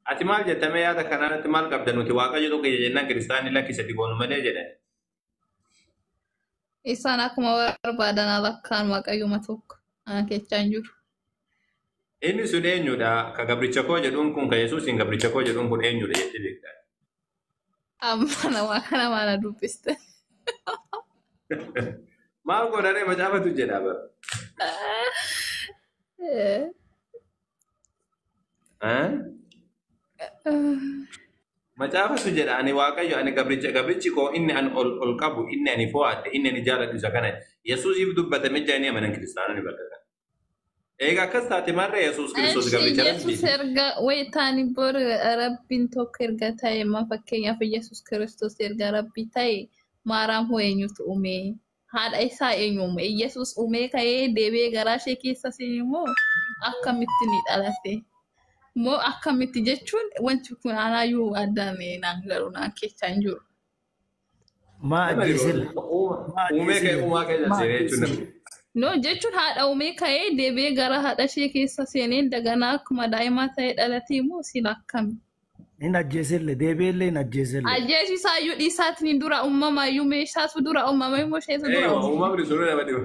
أتمال جتمي هذا كان أتمال قبل نتواقع جدو كي جنان كريستان الله كيسدقون ملي جدا إسان أكما وربادنا لكان واقعيوما توك أنا كيتشانجور إني سودين يودا كقبرتشكو جدون كون كيسوس إن قبرتشكو جدون كون إن يودا يتبك أما ما أنا دوبست ما أقول أنا مجابة الجنابة مجابة الجنابة أنا واقع أنا قبرتشكو إني أن ألقابو إني أنا فوات إني أنا جالد إسكانة يسوس يبدو بتمجاني من كريستان نبكر إيه كاستاتي مرة يسوس كريستوس قبرتشكو يسوس إرجع ويتاني بور ربين توك إرجع تاي ما فكيا في يسوس كريستوس إرجع ربي تاي ما رام هو ينيوت أمي هذا إيسا ينيوم يسوس أمي كاي دبي غراشة كيسا سينيمو أكملتني ألافي مو أكملت جتون وانت تكون أنا يو أداني نانغرونا كيتشانجور ما أجزل no jechuun haadha uumee ka'ee deebi'ee gara haadha ishee keessa seenee daganaa akkuma daa'imaa ta'ee dhalatee immoo siin akkami? Hin ajjeeselle deebi'ellee hin ajjeeselle. Ajjeesisaa iyyuu dhiisaatiin dura uumamaa iyyuu meeshaatu dura uumama immoo isheetu dura uumama. Uumamni sun nama dhibu.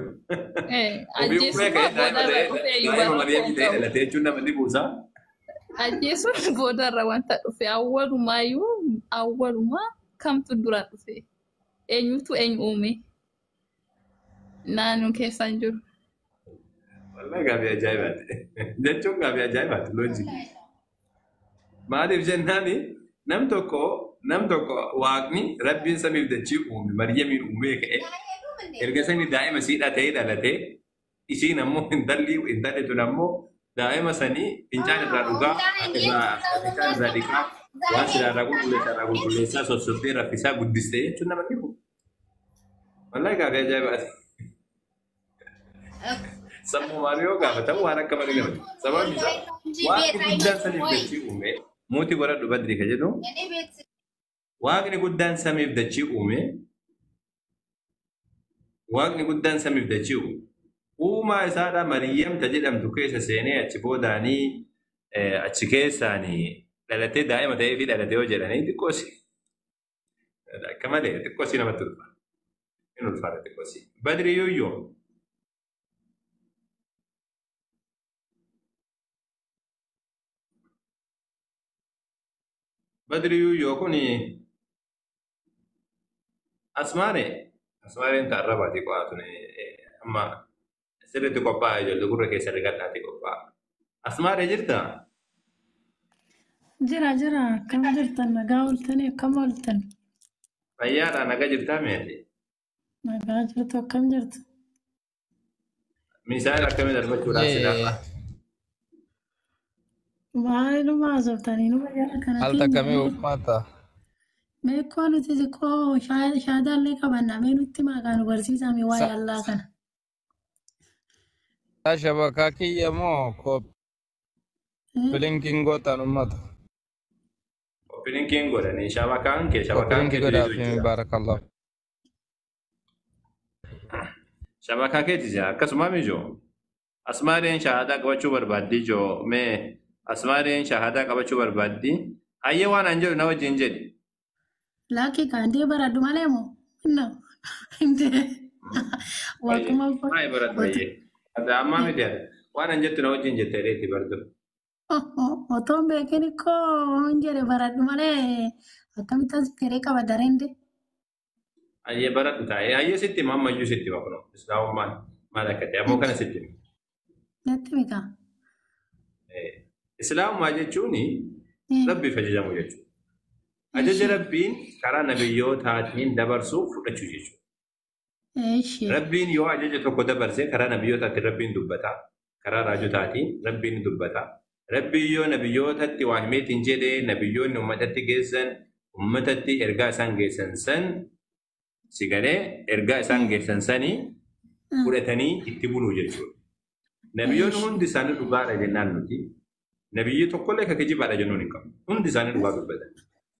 Ajjeesuma boodarra dhufee iyyuu ajjeesuun boodarra wanta dhufe awwalumaa kamtu dura dhufe eenyutu eenyu uume? Naannoo keessan jiru. Wallahi gaabii ajaa'ibaati. Jechuun gaabii ajaa'ibaati loojikii. Maaliif jennaani nam tokko waaqni rabbiin samiif dachii uume Maryamiin uumee ka'e erga sani daa'ima siidhaa ta'ee dhalatee isiin ammoo intalli tun ammoo daa'ima sanii fincaan irraa dhugaa fincaan irraa dhiqaa waan sidaarraa qulqulleessaa sossobdee raffisaa guddistee jechuun nama dhibu. Wallahi gaabii ajaa'ibaati. Sammuu Maariyoo gaafatamu waan akka malee gamadu. Sababni isaa waaqni guddaan samiif dachii uume mootii godhadhu badri ka jedhu waaqni guddaan samiif dachii uume waaqni guddaan samiif dachii uume uumaa isaadha Mariyyamta jedhamtu keessa seenee achi boodaanii achi keessaanii dhalatee daa'ima ta'ee fi dhalatee yoo jedhanii xiqqoosi akka malee xiqqoosi namatti dhufa. Hin ulfaata xiqqoosi. Badri yooyyoo بدري يكوني أسمارين تعرف هذه قاتوني أما سرت كوبا يجلد كورة كيسر قطع هذه كوبا أسمار جرتا جرا كم جرتا نقاولتني كم قلتن فيارا نقا جرتا ميتي نقا جرتا كم جرت مثال كم دربت راسي ما زبطاني هل تكمي وفاتا ما يكون تزكو شهادة اللي كبرنا ما نتما كانوا برسيسا موايا الله كان شبكاكي يمو كوب بلينكينغو تنمت بلينكينغو لاني شبكان كي بارك الله شبكان كي تجا كسما ميجو أسمارين شهادة قبچو بربادي جو مي أسمارين شهادة قبچو بربادي أيوان أنجو نو جنجد لكن كان دي برد ماليمو إنه إنت وكما ما يبرد بيه هذا أمامي مدير وانا أنجت نو جنجد تريتي بردو وطن بيكني كو أنجر برد مالي أكمل تذكري كبدرين دي أيه برد تاعي أيه ستي ماما يو ستي وكنو إسلام ما لكتي أمو كان ستي نتميكا إسلام ما جتوني ربي فجأة مجتو أجج ربين كرا نبيوت هاتين دبرسو فرجو جيجو ربين يو أجج توكو دبرسي كرا نبيوت هاتين ربين دبتا كرا راجو هاتين ربين دبتا ربي يو نبيوت هاتي واهمي تنجده نبيون نمتتي جيسن أمتتي إرقاء سان جيسن سن سيغاني إرقاء سان جيسن سني فرتني اتبونو جيجو نبيون هون دسانو دبارة جنان نتي نبيي تقول لك كجيب على جنونكم هون دسانو دبارة بدل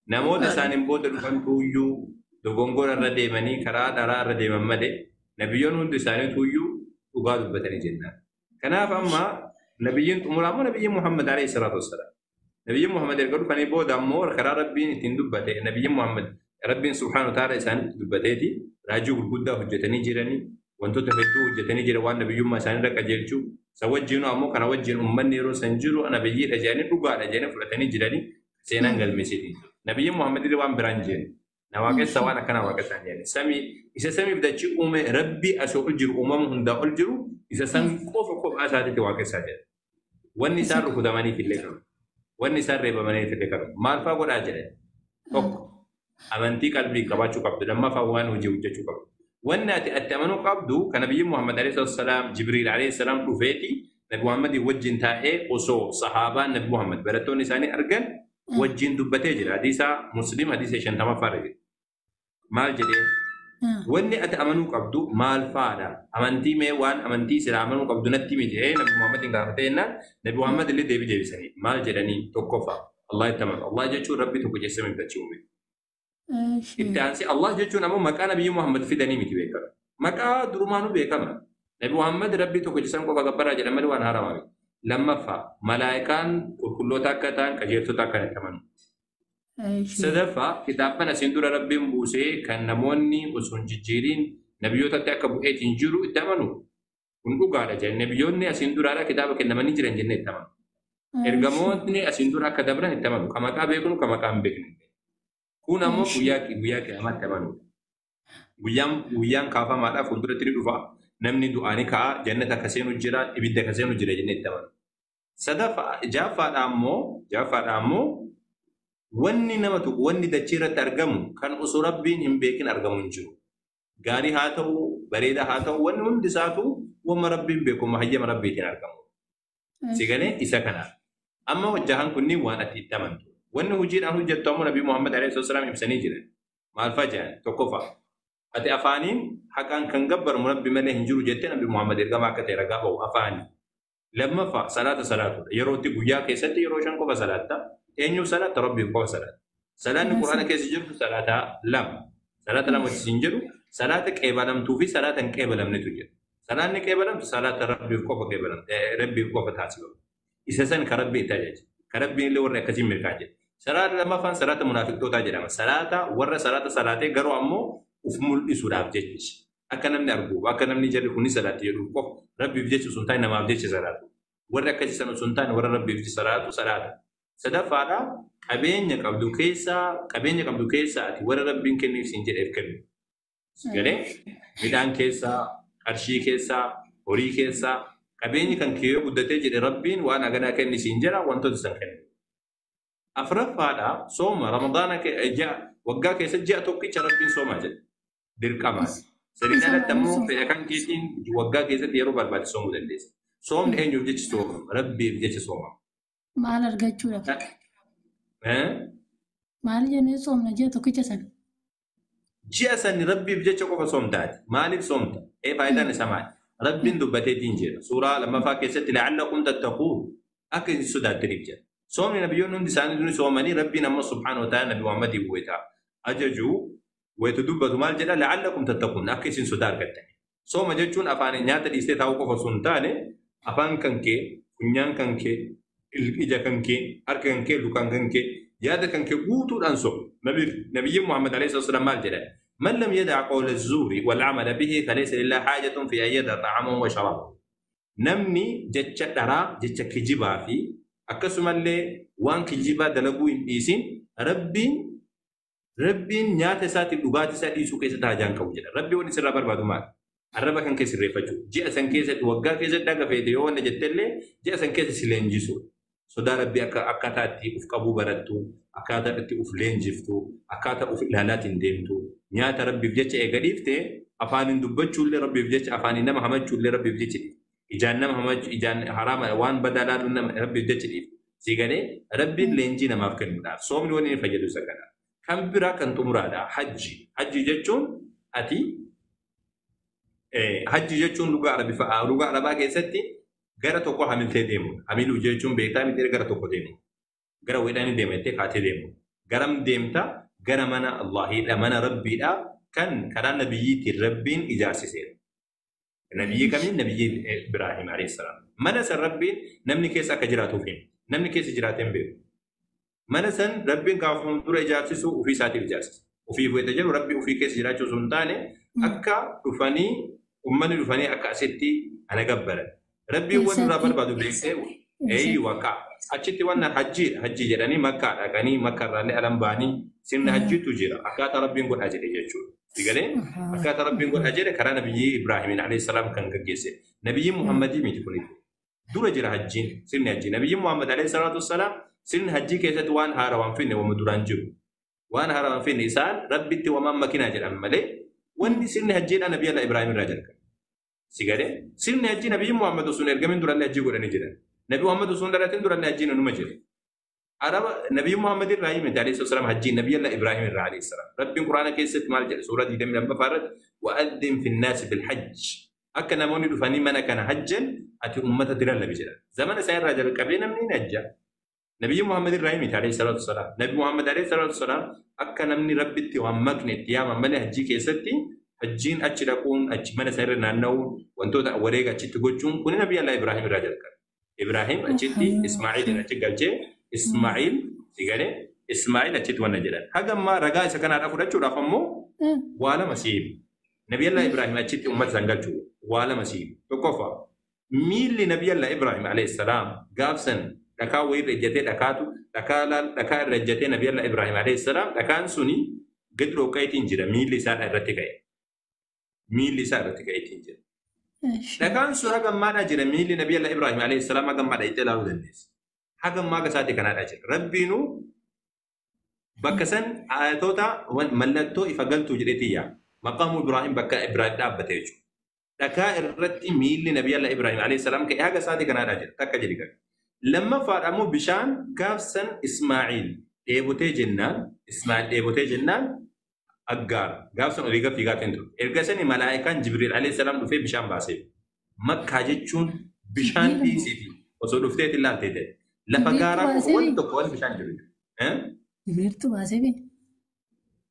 نمود سانين بود رفن تويو دوغونغور الرديماني كرا دارا الرديمان مدي نبيون هون دسانو تويو وقادوا بتني جنان كنا فما نبيين أمرامو نبي محمد عليه الصلاة والسلام نبي محمد يقول فني بود أمور كرا ربي تندبته نبي محمد ربي سبحانه وتعالى إنسان دبتهتي راجو الجودة حجتني جيراني وانتو تفدو حجتني جيروان نبي يوم سان رك جيرچو سوجينو أمو كنا وجين أمني رو سنجرو أنا بيجي أجاني بقى أجاني فلتني جيراني سينان قال مسيدي نبي محمد روان برانجين نواقع سوانا كنا واقع ثانية سامي إذا سامي بدأ شيء ربي أسوق الجرو هندا الجرو إذا سامي كوف أساتي تواقع ساجد والنساء ركضماني في الليل والنساء ربماني في الليل ما الفا قد أجله أمانتي قلبي كباشو قبض لما فوان وجهه قبض والناتي التمنو قبضو كان نبي محمد عليه الصلاة والسلام جبريل عليه السلام كفيتي نبي محمد يوجه تائه وصو صحابة نبي محمد برتون نساني أرجل وجين دبته جرا حديثا مسلم حديث شنتما فارج مال جدي وني أتأمنو قبضو مال فادا أمانتي ميوان أمانتي سلامنو قبضو نتي مجه نبي محمد إنغافتينا نبي محمد اللي دبي جبي سني مال جدني توقفا الله يتمنى الله جل ربي توقف جسمي بتشومي إبتانسي الله جل أمو مكان نبي محمد في دني متي بيكر مكان درمانو بيكر نبي محمد ربي توقف جسمي كوكا كبر أجل مدوان هرمامي لما فا ملائكان كله تاكتان كجيرتو تاكتان تمنو سدفا كتابنا سندور ربي مبوسي كان نموني وسون جيرين نبيوتا تاكبو ايتين جيرو تمنو كنو قال جاي نبيوني اسندور على كتابك نمني جيران جنة تمنو ارغموني اسندور كدبران تمنو كما كابيكون كما كامبيكن كون امو وياكي اما تمنو ويان كافا مالا فندورة تري دفا نمني دعاني كا جنة كسينو جيرا إبدا كسينو جيرا جنة تمنو سدفا جافا امو wanni nama tuqu wanni dachirratti argamu kan osoo rabbiin hin beekin argamu hin jiru gaarii haa ta'u bareeda haa ta'u wanni hundi isaatu wama rabbiin beeku mahayyama rabbiitiin argamu sigale isa kana amma wajjahan kunni waan ati itti amantu wanni hojiidhaan hojjettu ammoo nabii Muhammad alayhi wasallam ibsanii jiran maal fajaan tokkofa ati afaaniin haqaan kan gabbaru rabbi malee hin jiru jettee nabii Muhammad ergama akka ta'e ragaa ba'u afaani lammafa salaatu yerootti guyyaa keessatti yeroo shan qofa salaatta eenyu salaata rabbii qofa salaata salaanni quraana keessa jirtu salaata lama salaata lama sinjiru salaata qeebalamtuu fi salaata hin qeebalamnetu jira salaanni qeebalamtu salaata rabbiif qofa qeebalamte rabbiif qofa taasifamu isa san ka rabbii tajaaji ka rabbiin illee warra akkasiin mirkaa jedhe salaata lammaffaan salaata munaafiqtootaa jedhama salaata warra salaata salaatee garuu ammoo uf mul'isuudhaaf jechi akka namni arguuf akka namni jedhu kuni salaatti jedhu qofa rabbiif jechi sun taa'e namaaf jechi salaatu warra akkasii sana sun taa'e warra rabbiif jechi salaata sadafaadha qabeenya qabdu keessa ati warra rabbiin kenniif siin jedheef kennu galee midhaan keessa qarshii keessa horii keessa qabeenyi kan kee guddatee jedhe rabbiin waan aganaa kenni siin jedha wantoota san kennu afraffaadha sooma ramadaana waggaa keessa ji'a tokkicha rabbiin soomaa jedhe dirqama sadiidhaatti ammoo fedha kan keetiin waggaa keessatti yeroo barbaade soomuu dandeessa soomni eenyuuf jechi sooma rabbiif jechi sooma maal argachuudhaaf maal jennee soomna ji'a tokkicha san ji'a san rabbiif jecha qofa soomtaati maaliif soomta faayidaan isaa maali rabbiin dubbateetiin jedha suuraa lammaffaa keessatti la'allakum tattaquun akka isin sodaattaniif jedha soomni nabiyyoonni hundi isaanii duni soomanii rabbiin amma subhaanahu wa ta'ala nabi Muhammadiif wayita ajajuu wayitu dubbatu maal jedha la'allakum tattaquun akka isin sodaa argattani sooma jechuun afaan nyaata dhiistee taa'uu qofa sun taane afaan kan kee funyaan kan kee ija kan kee harka kan kee lukaan kan kee yaada kan kee guutuudhaan soom nabiyyiin Muhammad alayhi wasallam maal jedha man lam yada'a qawla az-zuri wal 'amala bihi falaysa lillahi hajatun fi an yada'a ta'amahu wa sharabahu namni jecha dharaa jecha kijibaa fi akkasumallee waan kijibaa dalaguu hin dhiisin rabbiin nyaata isaatiif dhugaatii isaa dhiisuu keessatti hajaan qabu jedha rabbi waan isirraa barbaadu maal arraba kan keessa sirreeffachuu ji'a san keessatti waggaa keessatti dhaga feete yoo wanna jettellee ji'a san keessa si leenjisuu sodaa rabbii akkaataa itti uf qabuu barattu akkaataa itti uf leenjiftu akkaataa uf ilaalaatiin deemtu nyaata rabbiif jecha eega dhiifte afaaniin dubbachuullee rabbiif jecha afaaniin nama hamachuullee rabbiif jecha ijaan nama hamachuu ijaan haraama waan badaa laaluun nama rabbiif jecha dhiifte si galee rabbiin leenjii namaaf kennuudhaaf soomni wanni fayyadu isa kana kan biraa kan xumuraadha hajji jechuun ati hajji jechuun lugaa arabaa keessatti gara tokko hamiltee deemu hamiluu jechuun beektaa miti gara tokko deemu gara weedhaanii deemettee kaatee deemu garam deemta gara mana Allahiidha mana rabbiidha kan karaa nabiyyiitiin rabbiin ijaarsiseera nabiyyi kamiin nabiyyi Ibraahim alayhi salaam mana san rabbiin namni keessa akka jiraatuuf hin namni keessa jiraateen beeku mana san rabbiin gaafa dura ijaarsisu ofii isaatiif ijaarsa ofii fuute jedhu rabbi ofii keessa jiraachuu sun taane akka dhufanii ummanni dhufanii akka asitti ana gabbaran rabbiin waan irraa barbaadu beeksee waqa achitti waan hajji jedhanii makkaa dhaqanii makkaa irraallee alam baanii sirna hajjiitu jira akkaataa rabbiin godhaa jedhe jechuudha. Digalee akkaataa rabbiin godhaa jedhe karaa nabiyyi Ibraahiimiin alayhi salaam kan gaggeesse nabiyyi Muhammadii miti kun dura jira hajjiin sirni hajjii nabiyyi Muhammad alayhi salaatu wassalaam sirni hajjii keessatti waan haarawaan finne waan duraan jiru waan haarawaan finne isaan rabbitti wamaan makinaa jedhan malee wanni sirni hajjiidha nabiyyi Allah Ibraahim irraa jalqabe. Digalee sirni hajjii nabiyyi Muhammad sun ergamin durallee hajjii godhanii jiran nabi Muhammad sun dhalatin durallee hajjiin numa jira. Araba nabiyyi Muhammad Ibrahim alayhi salaam hajjii nabiyyi Allah Ibraahim irraa alayhi salaam rabbiin quraana keessatti maal jedhe suuraa 22 faarrat wa'adhin fi nnaas bil hajj akka namoonni dhufanii mana kana hajjan ati ummata diran labi jedha zamana isaa irraa jalqabee namni ni hajja nabiyyi Muhammad Ibrahim alayhi salatu wasalaam nabi Muhammad alayhi salatu wasalaam akka namni rabbitti waan makne diyaama malee hajjii keessatti hajjiin achi dhaquun achi mana isaa irra naanna'uun wantoota wareega achitti gochuun kun nabiyyi Allah Ibraahim irraa jalqabe Ibraahim achitti Ismaa'il achi galchee Ismaa'il sigale Ismaa'il achitti wanna jedhan hagamma ragaa isa kana fudhachuudhaaf ammoo waa lama siib nabiyyi Allah Ibraahim achitti ummata sangalchuu waa lama siib tokkoffaa miilli nabiyyi Allah Ibraahim alayhi salaam gaafsan dhakaa wayii irra ejjatee dhakaatu dhakaa irra ejjatee nabiyyi Allah Ibraahim alayhi salaam dhakaan suni gadi dhoqqaetiin jira miilli isaa irratti ka'e miilli isaa irratti ka'eetiin jira dhakaan sun hagammaadhaa jira miilli nabiyyi Allah Ibraahim alayhi salaam hagammaadhaa itti ilaaluu dandeessa hagammaa gasaati kanaadhaa jira rabbiinu bakka san ayatoota mallattoo ifa galtuu jedheetii yaa maqaamu Ibraahim bakka Ibraahim dhaabbatee jechuudha. Dhakaa irratti miilli nabiyyi Allah Ibraahim alayhi salaam ka'ee haga isaati kanaadhaa jira takka jedhi gadi. Lammaffaa ammoo bishaan gaafsan Ismaa'il dheebotee jennaan aggaar gaafsan olii gaaffii gaateen ture. Erga sani malaa'ikaan Jibriil alayhi salaam dhufee bishaan baasee makkaa jechuun bishaan dhiisiiti osoo dhufteeti ilaaltee ta'e. Lafa gaaraa waan tokko waan bishaan jiru. Jibriiltu baasee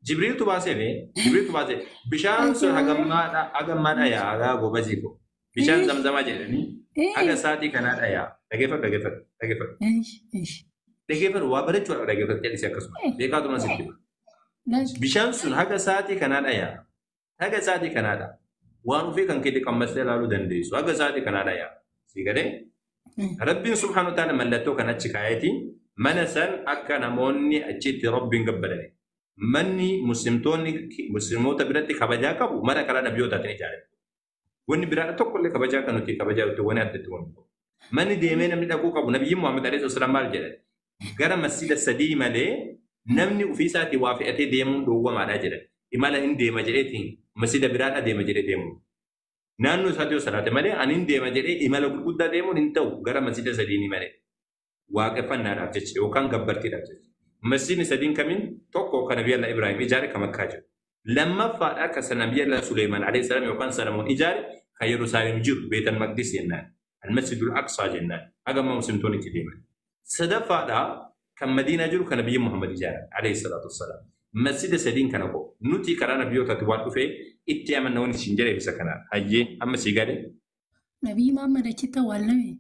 Jibriiltu baasee bishaan sun hagammaadha yaa gobasii ko bishaan zamzamaa jedhanii haga saatii kanaadha yaa dhageeffadhu waa barachuudha dhageeffadhu jedhisi akkasuma beekaatuma sitti bishaan sun haga saatii kanaadha yaa haga saatii kanaadha waan ofii kan keetti qammastee ilaaluu dandeessu haga saatii kanaadha yaa si galee rabbiin subhaanahu wa ta'ala mallattoo kan achi kaayeti mana san akka namoonni achitti rabbiin gabbarani manni musliimoota biratti kabajaa qabu mana karaa nabiyootaatiin ijaarame wanni biraa tokkollee kabajaa kan nuti kabajaa nuti wani addatti wani manni deemee namni dhaquu qabu nabiyyi Muhammad alayhi salaam maal jedhan gara masjida sadii malee namni ofii isaatii waa fe'atee deemuun dhoowwamaadha jedhan imala hin deema jedheetiin masjida biraadha deema jedhee deemu naannoo isaatti yoo salaate malee ani hin deema jedhee imala gurguddaa deemuun hin ta'u gara masjida sadiini malee waaqeffannaadhaaf jecha yookaan gabbartiidhaaf jecha masjidni sadiin kamiin tokko kan nabiyyi Allah Ibraahim ijaare kan Makkaa jiru lammaffaadha kan nabiyyi Allah Suleymaan alayhi salaam yookaan Salamoon ijaare kan Yerusaalem jiru Beetal Maqdis jennaan Al-Masjidul Aqsaa jennaan hagamma muslimtoonni itti deeman sadaffaadha kan Madiinaa jiru kan nabiyyi Muhammad ijaare alayhi salaatu wassalaam masjida sadiin kana ko nuti karaa nabiyyootatti waan dhufee itti amanna wani isin jedhee bisa kana hayyee amma sii gale nabiyyi Muhammad achitti awwaalame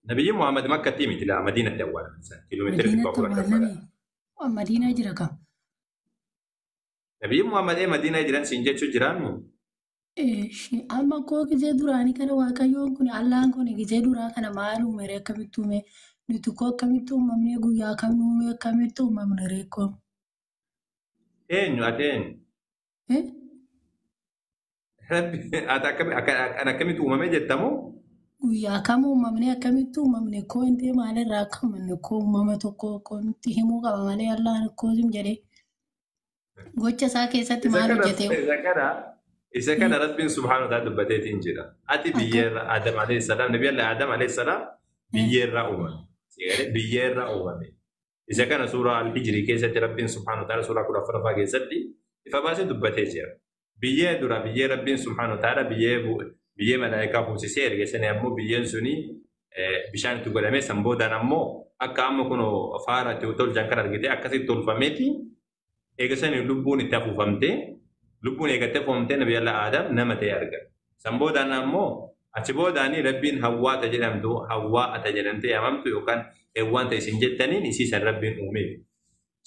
nabiyyi Muhammad makkatti miti la Madiinatti awwaalame kiiloomeetira 400 Madiinaa jira kam nabiyyi Muhammad Madiinaa jiran siin jechuu jiraannu amma koo gizee duraanii kana waaqayyoon kun Allahan kun gizee duraa kana maal uumere akkamitti uume nuti koo akkamitti uumamne guyyaa kam uume akkamitti uumamne reekoo eenyu akkamitti uumame jettamu guyyaa kam uumamne akkamitti uumamne koo intee maalirraa akkamanne koo uumama tokko koo nutti himuu qaba malee Allahan akkoosim jedhee gocha isaa keessatti maal hojjetee isa kana rabbiin subhaanahu wa ta'ala dubbateetiin jira ati biyyeerra Adam alayhi salaam nabi Allah Adam alayhi salaam biyyeerra uumame isa kana suuraa al-Hijri keessatti rabbiin subhaanahu wa ta'ala suuraa 14 keessatti ifa baasee dubbatee jira biyyee dura biyyee rabbiin subhaanahu wa ta'ala biyyee malaayikaa buusisee ergesanii ammoo biyyeen suni bishaan itti godhamee san boodaan ammoo akka amma kun faara itti tolchan kan argite akkasitti tolfameeti eegasanii lubbuun itti afuufamtee lubbuun eegattee foomtee nabi Allah Adam nama ta'e argama. San boodaan ammoo achi boodaanii rabbiin hawwaata jedhamtu hawwaata jedhamtee yaamamtu yookaan وانت سنجتنين يسيس ربي أمي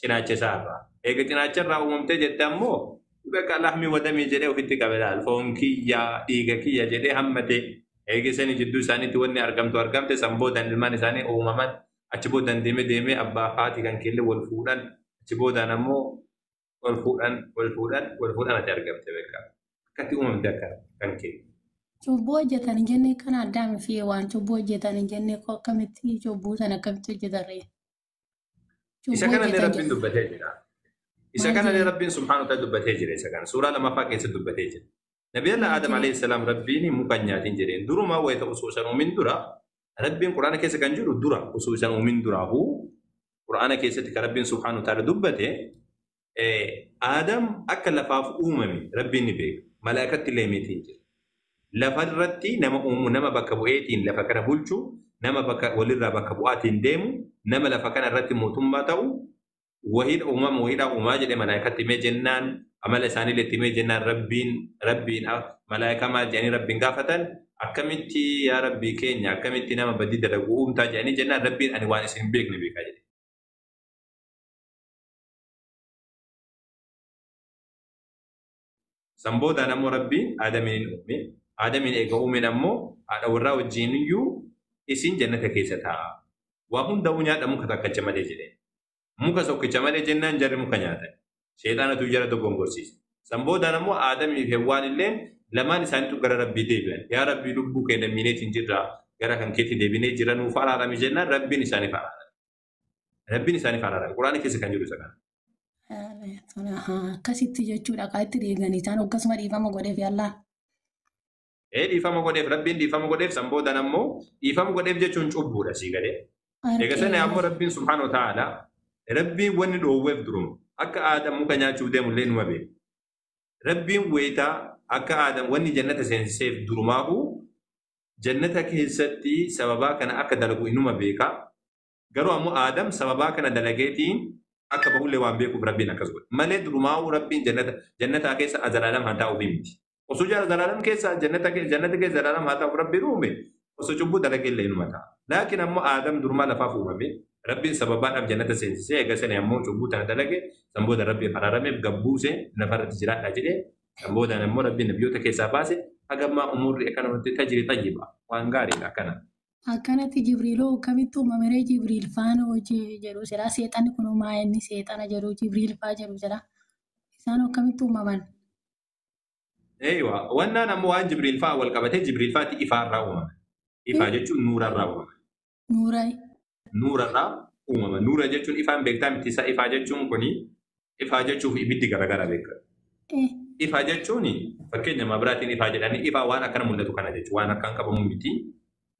cinaacha isaarraa eega cinaacharraa uumamtee jette ammoo bakka lahmi wadamii jedhee ofitti qabedha foon kiyyaa dhiiga kiyya jedhee hammate eega isanii jidduu isaaniitti wanni argamte san boodaan ilmaan isaanii uumaman achi boodaan deemee abbaa haati kan keellee wal fuudhan achi boodaan ammoo wal fuudhan ati argamte bakka akkatti uumamte akka kan kee. Cubbuu hojjetan hin jenne kan addaami fi waan cubbuu hojjetan hin jenne akkamitti cubbuu sana akkamitti hojjetarree? Isa kana ne Rabbiin dubbatee jira. Isa kana ne Rabbiin subhaanahu wa ta'ala dubbatee jira isa kana. Suuraa lamaffaa keessatti dubbatee jira. Nabiyyi Adam alayhi salaam Rabbiin muka nyaatiin jedheen duruma wayita osoo isaan uumin dura Rabbiin Quraana keessa kan jiru dura osoo isaan uumin duraahu Quraana keessatti kan Rabbiin subhaanahu wa ta'ala dubbate Adam akka lafaaf uumame Rabbiin ni beeka. Malaa'ikatti illee miitiin jira. Lafa irratti nama uumu nama bakka bu'eetiin lafa kana bulchu nama bakka walirraa bakka bu'aatiin deemu nama lafa kana irratti mootummaa ta'u wahida uumaa jedhee malaa'ikatti himee jennaan amala isaanii illee himee jennaan rabbiin malaa'ika maal jedhanii rabbiin gaafatan akkamitti yaa rabbii keenya akkamitti nama badii dalagu uumtaa jedhanii jennaan rabbiin ani waan isin beekne beekaa jedhe. Sanboodaan ammoo rabbiin Aadamiin uume Aadamiin eega uumen ammoo haadha warraa wajjin iyyuu isin jannata keessa taa'a. Waa hundaa'uu nyaadha muka takkacha malee jedhee. Muka tokkicha malee jennaan jarri muka nyaatan. Sheexaanatu jara dogoggorsiisa. Sanboodaan ammoo Aadamii fi Hewwaan illee lamaan isaaniitu gara Rabbii deebi'an. Yaa Rabbii lubbuu kee lammiineetiin jirra gara kan keetti deebinee jira nuuf araarami jennaan Rabbiin isaaniif araarame. Rabbiin isaaniif araarame. Quraana keessa kan jiru isa kana. Akkasitti jechuudha qaatti deeganii isaan akkasuma dhiifama godheef yaalaa. Dhiifama godheef Rabbiin dhiifama godheef sanboodaan ammoo dhiifama godheef jechuun cubbuudha sii galee. Egaa sana ammoo Rabbiin subhaanahu wa ta'ala Rabbiin wanni dhoowweef duruma akka Aadam muka nyaachuuf deemullee numa beeku. Rabbiin wayitaa akka Aadam wanni jannata seensiseef durumaahu jannata keessatti sababaa kana akka dalagu inuma beeka. Garuu ammoo Aadam sababaa kana dalageetiin akka bahullee waan beekuuf Rabbiin akkas godhe. Malee durumaahu Rabbiin jannata keessa azalaalam haa taa'uuf miti. Osoo jara zalaalam keessa jannata keessa zalaalam haa ta'uuf Rabbiin uume osoo cubbuu dalagee illee inuma ta'a. Laakiin ammoo Aadam durumaa lafaaf uumame Rabbiin sababaadhaaf jannata seensisee eega sana ammoo cubbuu tana dalage sanbooda Rabbiin araarameef gabbuuse lafarratti jiraadha jedhee sanboodaan ammoo Rabbiin nabiyyoota keessaa baase hagammaa umurri akkanumatti tajiri tayyiba waan gaariidha akkana. Akkanatti Jibriiloo akkamitti uumamee Jibriil faana hojii jedhu jira seexanni kun uumaa inni seexana jedhu Jibriil faa jedhu jira isaan akkamitti uumaman. Eeywa wannaan ammoo waan Jibriil faa wal qabatee Jibriil faatti ifaarraa uumame. Ifaa jechuun nuurarraa uumame. Nuurarraa uumame. Nuura jechuun ifaan beektaa miti isaa ifaa jechuun kuni ifaa jechuuf ibiddi garaagara beeka. Ifaa jechuun fakkeenya mabiraatiin ifaa jedhanii ifaa waan akkana mul'atu kana jechuun waan akkaan qabamu miti.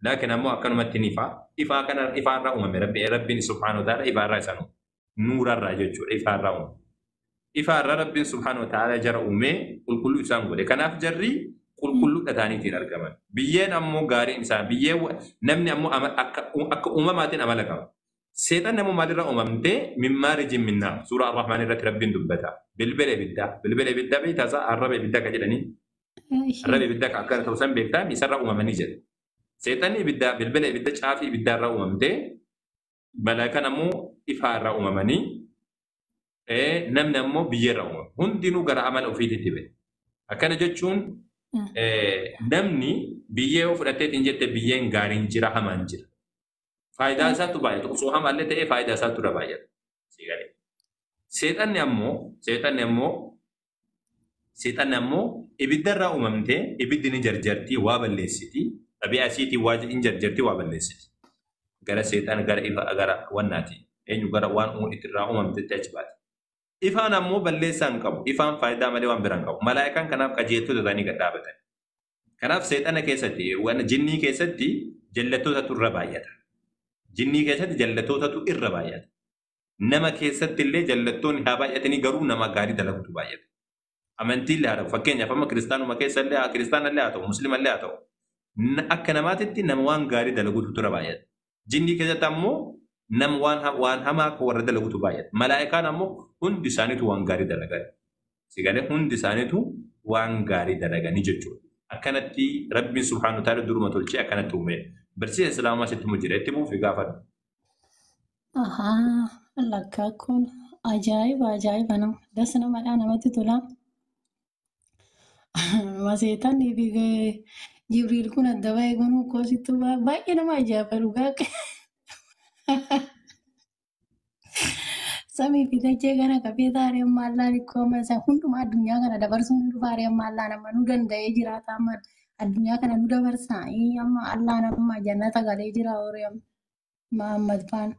Laakiin ammoo akkanumatti ni ifaa kana ifaarraa uumame Rabbiin subhaanahu wa ta'ala ifaarraa isaan nuurarraa jechuudha ifaarraa uumame. Ifaarraa Rabbiin subhaanahu wa ta'ala jara uumee qulqulluu isaan godhe. Kanaaf jarri qulqulluu dhataaniitiin argaman. Biyyeen ammoo gaariin isaa biyyee namni ammoo akka uumamaatiin amala qaba. Seexan namuu maalirraa uumamtee min maarijin minnaa suuraa Ar-Rahmaan irratti Rabbiin dubbata. Bilbila ibiddaa beektasaa arraba ibiddaa ka jedhanii. Arraba ibiddaa ka akkana ta'u san beektaa isarraa uumamanii jedhu. Seexanni bilbila ibidda caafii ibiddaarraa uumamtee malaakaan ammoo ifaarraa uumamanii namni ammoo biyyeerraa uumame. Hundinuu gara amala ofiitti bahe. Akkana jechuun namni biyyee yoo fudhatteetiin jette biyyeen gaariin jira hamaan jira. Faayidaa isaatu baay'ata. Osoo hamaallee ta'ee faayidaa isaatu dura baay'ata. Seexanni ammoo ibiddarraa uumamtee ibiddi ni jarjartii waa balleessiti. Tabi'aa isiitii waa hin jarjartii waa balleessiti. Gara seexan gara ifa gara wannaati. Eenyu gara waan irraa uumamtetti achi baate. Ifaan ammoo balleessaan qabu. Ifaan faayidaa malee waan biraan qabu. Malaayikaan kanaaf qajeeltota ta'anii gad dhaabatan. Kanaaf seexana keessatti jinnii keessatti jallattootatu irra baay'ata. Jinnii keessatti jallattootatu irra baay'ata. Nama keessatti illee jallattoonni haa baay'atanii garuu nama gaarii dalagutu baay'ata. Amantii illee haa ta'u fakkeenyaaf amma kiristaanuma keessa illee kiristaanallee haa ta'u musliimallee haa ta'u. Akka namaatitti nama waan gaarii dalagutu irra baay'ata. Jinnii keessatti ammoo nama waan hamaa akka warra dalagutu baay'ata. Malaayikaan ammoo hundi isaaniitu waan gaarii dalagan. Sigalee hundi isaaniitu waan gaarii dalaganii jechuudha. Akkanatti Rabbiin subhaanahu wa ta'ala duruma tolchee akkanatti uume. Barsiisa Islaamaa sitti mujjira itti buufi gaafadhu. Ahaa, lakkaa kun ajaa'iba nama. Das namadhaa namatti tola. Maseetaan fi Jibriil kun adda baay'ee kun koosittuu baay'ee nama ajaa'iba dhugaa. Samii fi dachee kana qabee taaree maallaan ikkoo masa hundumaa addunyaa kana dabarsuun nu dhufaaree maallaan amma nu danda'ee jiraata amma addunyaa kana nu dabarsaa amma allaan amma jannata galee jira horii Mahammad faan.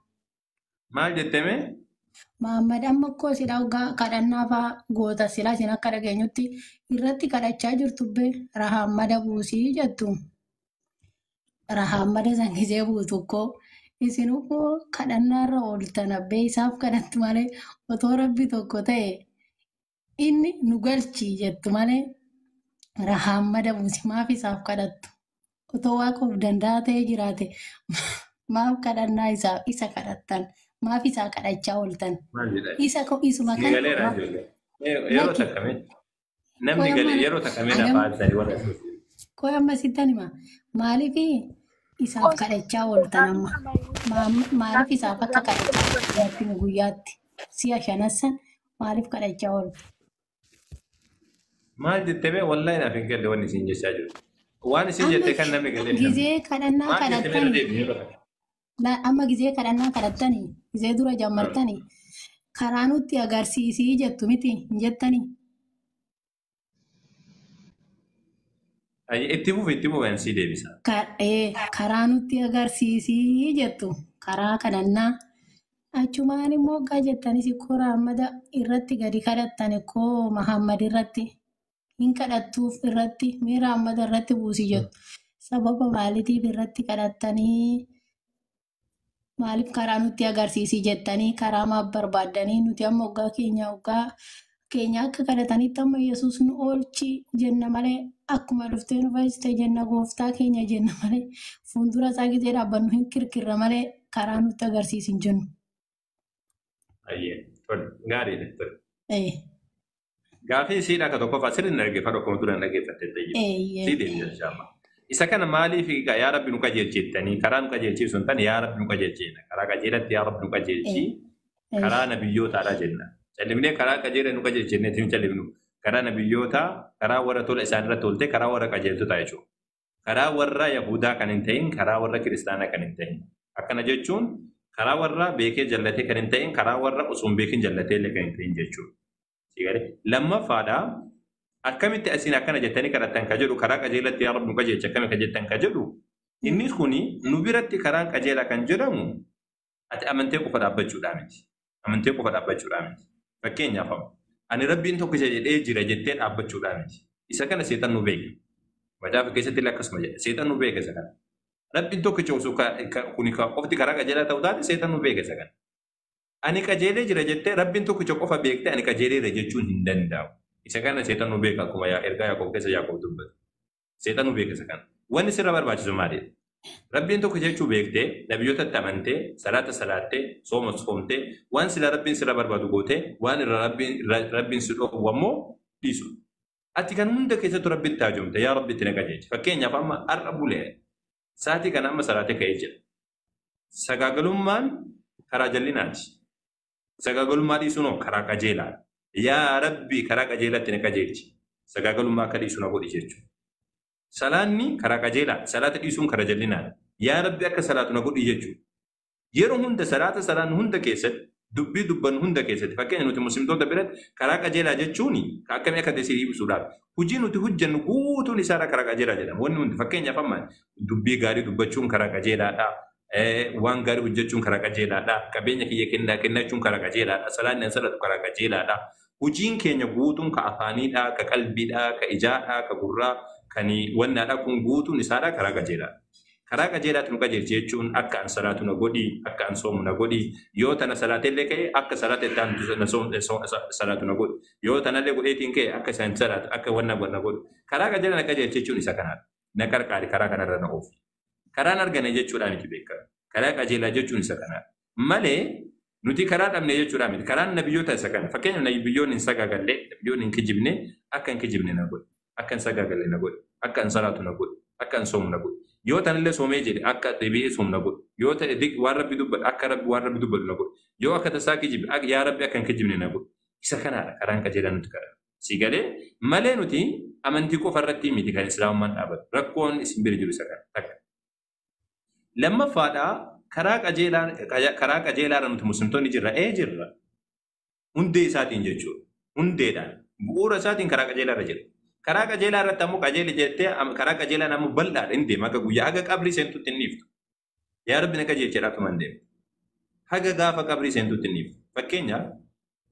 Maal jettame? Mahammad amma akkoo sidhaa waggaa kadhannaa fa'aa goota silaa isin akka dhageenyutti irratti kadhachaa jirtu bee Rahammada buusii jettu. Rahammada sangisee buutu koo. Isinuu kadhannaarra ooltan abbee isaaf kadhattu malee otoo rabbi tokko ta'e inni nu galchi jettu malee Rahammada buusi maaf isaaf kadhattu otoo waaqa of danda'a ta'e jiraate maaf kadhannaa isa kadhattan maaf isaa kadhachaa ooltan isa isuma kan yeroo takkamee namni galee yeroo takkamee lafaa sadii warra koo amma sittan hima maaliif isaaf kadhachaa ooltan amma maaliif isaaf akka kadhachaa guyyaatti si'a shanassan maaliif kadhachaa ooltu. Maal jettee wallahi naaf hin galle wanni isin jechaa jiru. Waan isin jettee kan namni galee gizee kadhannaa kadhattanii amma gizee kadhannaa kadhattanii gizee dura jammartanii karaa nutti agarsiisii jettu miti hin jettanii. Itti fufu si deebisa. Karaa nutti agarsiisii jettu karaa kadhannaa achumaan immoo gaa jettanis ikkoo Rahammada irratti gadi kadhattan ikkoo Mahammad irratti hin kadhattuuf irratti mee Rahammada irratti buusi jettu sababa maaliitiif irratti kadhattanii maaliif karaa nutti agarsiisii jettanii karaa maaf barbaaddanii nuti amma waggaa keenya akka kadhatanitti amma Yesuus nu oolchi jenna malee akkuma dhuftee nu fayyiste jenna gooftaa keenya jenna malee fuuldura isaa gisee dhaabbannu hin kirkirra malee karaa nutti agarsiisin jennu. Gaariidha. Gaafii siidhaa akka tokkoffaa sirriin dhaggeeffadhu akkuma duraan dhaggeeffattee ta'e. Sii deemte inshaAllah. Isa kana maaliif yaa Rabbi nu qajeelcheettanii karaa nu qajeelchiisu hin taane yaa Rabbi nu qajeelcheedha. Karaa qajeelatti yaa Rabbi nu qajeelchi karaa nabiyyootaadha jenna. Callimnee karaa qajeela nu qajeelchinneetti hin callifnu. Karaa nabiyyootaa karaa warra tola isaan irratti oolte karaa warra qajeeltotaa jechuudha. Karaa warra Yahudaa kan hin ta'in karaa warra Kiristaanaa kan hin ta'in. Akkana jechuun karaa warra beekee jallatee kan hin ta'in karaa warra osoo hin beekin jallatee illee kan hin ta'in jechuudha. Lammaffaadhaa akkamitti asiin akkana jettanii kadhattan ka jedhu karaa qajeelatti yaa Rabbi nu qajeelchi akkami ka jettan ka jedhu inni kuni nu biratti karaan qajeelaa kan jedhamu ati amantee qofa dhaabbachuudhaa miti. Amantee qofa dhaabbachuudhaa miti. Fakkeenyaaf ani Rabbiin tokko jedhee jira jettee dhaabbachuudhaa miti. Isa kana seetan nu beeka. Macaafa keessatti illee akkasuma jedha. Seetan nu beeka isa kana. Rabbiin tokkicha osoo kuni qofti karaa qajeelaa ta'uu taate seetan nu beeka isa kana. Ani qajeelee jira jettee Rabbiin tokkicha qofa beekte ani qajeeleera jechuun hin danda'u. Isa kana seetan nu beeka akkuma ergaa Yaaqoob keessa Yaaqoob dubbatu. Seetan nu beeka isa kana. Wanni sirra barbaachisu maalidha? Rabbiin tokko jechuu beektee, nabiyyootatti amantee, salaata salaattee, sooma soomtee, waan sila Rabbiin sirra barbaadu gootee, waan irra Rabbiin si dhoowwu ammoo dhiisu. Ati kan hunda keessattuu Rabbitti taajumte, yaa Rabbitti na qajeelchi. Fakkeenyaaf amma har'a bulee sa'aatii kana amma salaatee ka'ee jira. Sagaagalummaan karaa jallinaati. Sagaagalummaa dhiisuun karaa qajeelaadha. Yaa Rabbi karaa qajeelatti na qajeelchi. Sagaagalummaa akka dhiisu na godhi jechuudha. Salaanni karaa qajeelaa, salaata dhiisuun karaa jallinaadha. Yaa Rabbi akka salaatu na godhi jechuudha. Yeroo hunda salaata hunda keessatti dubbii dubbannu hunda keessatti fakkeenya nuti muslimtoota biratti karaa qajeelaa jechuun akkamii akka ta'e ibsuudhaaf. Hojii nuti hojjennu guutuun isaadha karaa qajeelaa jedhama. Wanni hundi fakkeenyaaf amma dubbii gaarii dubbachuun karaa qajeelaadha. Waan gaarii hojjechuun karaa qajeelaadha. Qabeenya kiyya kennachuun karaa qajeelaadha. Salaanni salatu karaa qajeelaadha. Hojiin keenya guutuun ka afaaniidha, ka qalbiidha, ka ijaadha, ka gurraa, kan wannaadha kun guutuun isaadha karaa qajeelaadha. Karaa qajeelaatti nu qajeelchi jechuun akka an salaatu na godhi, akka an soomu na godhi, yoo tana salaateellee ka'e akka salaata itti aanu salaatu na godhi, yoo tanallee godheetiin ka'e akka isaan salaatu akka wanna godhi. Karaa qajeelaa na qajeelchi jechuun isa kanaadha. Na qarqaari karaa kanarra na oofu. Karaan argane jechuudha miti beekama. Karaa qajeelaa jechuun isa kanaadha. Malee nuti karaa dhabne jechuudha miti. Karaan nabiyyoota isa kana. Fakkeenyaaf nabiyyoonni hin sagaagallee, nabiyyoonni hin kijibne akka hin kijibne na godhi. Akka hin sagaagalle na godhi. Akka hin salaatu na godhi. Akka hin soomu na godhi. yoo tanillee soomee jedhe akka deebi'ee soomna godhu yoo ta'e waan rabbi dubbatu akka rabbi waan rabbi dubbatu na godhu yoo akka tasaa kijibe yaa rabbi akka hin kijibne na godhu isa kanaadha karaan qajeelaan nuti kadhatu si galee malee nuti amantii qofa irratti miti kan islaamummaan dhaabatu rakkoon isin bira jiru isa kana takka lammaffaadhaa karaa qajeelaa nuti muslimtoonni jirra jirra hundee isaatiin jechuudha hundeedhaan bu'uura isaatiin karaa qajeelaa irra jira karaa qajeelaa irratti ammoo qajeeli jettee karaa qajeelaan ammoo bal'aadha hin deema akka guyyaa haga qabrii seentutti hin dhiiftu yaa rabbi na qajeelcheedhaaf man deema haga gaafa qabrii seentutti hin dhiiftu fakkeenyaaf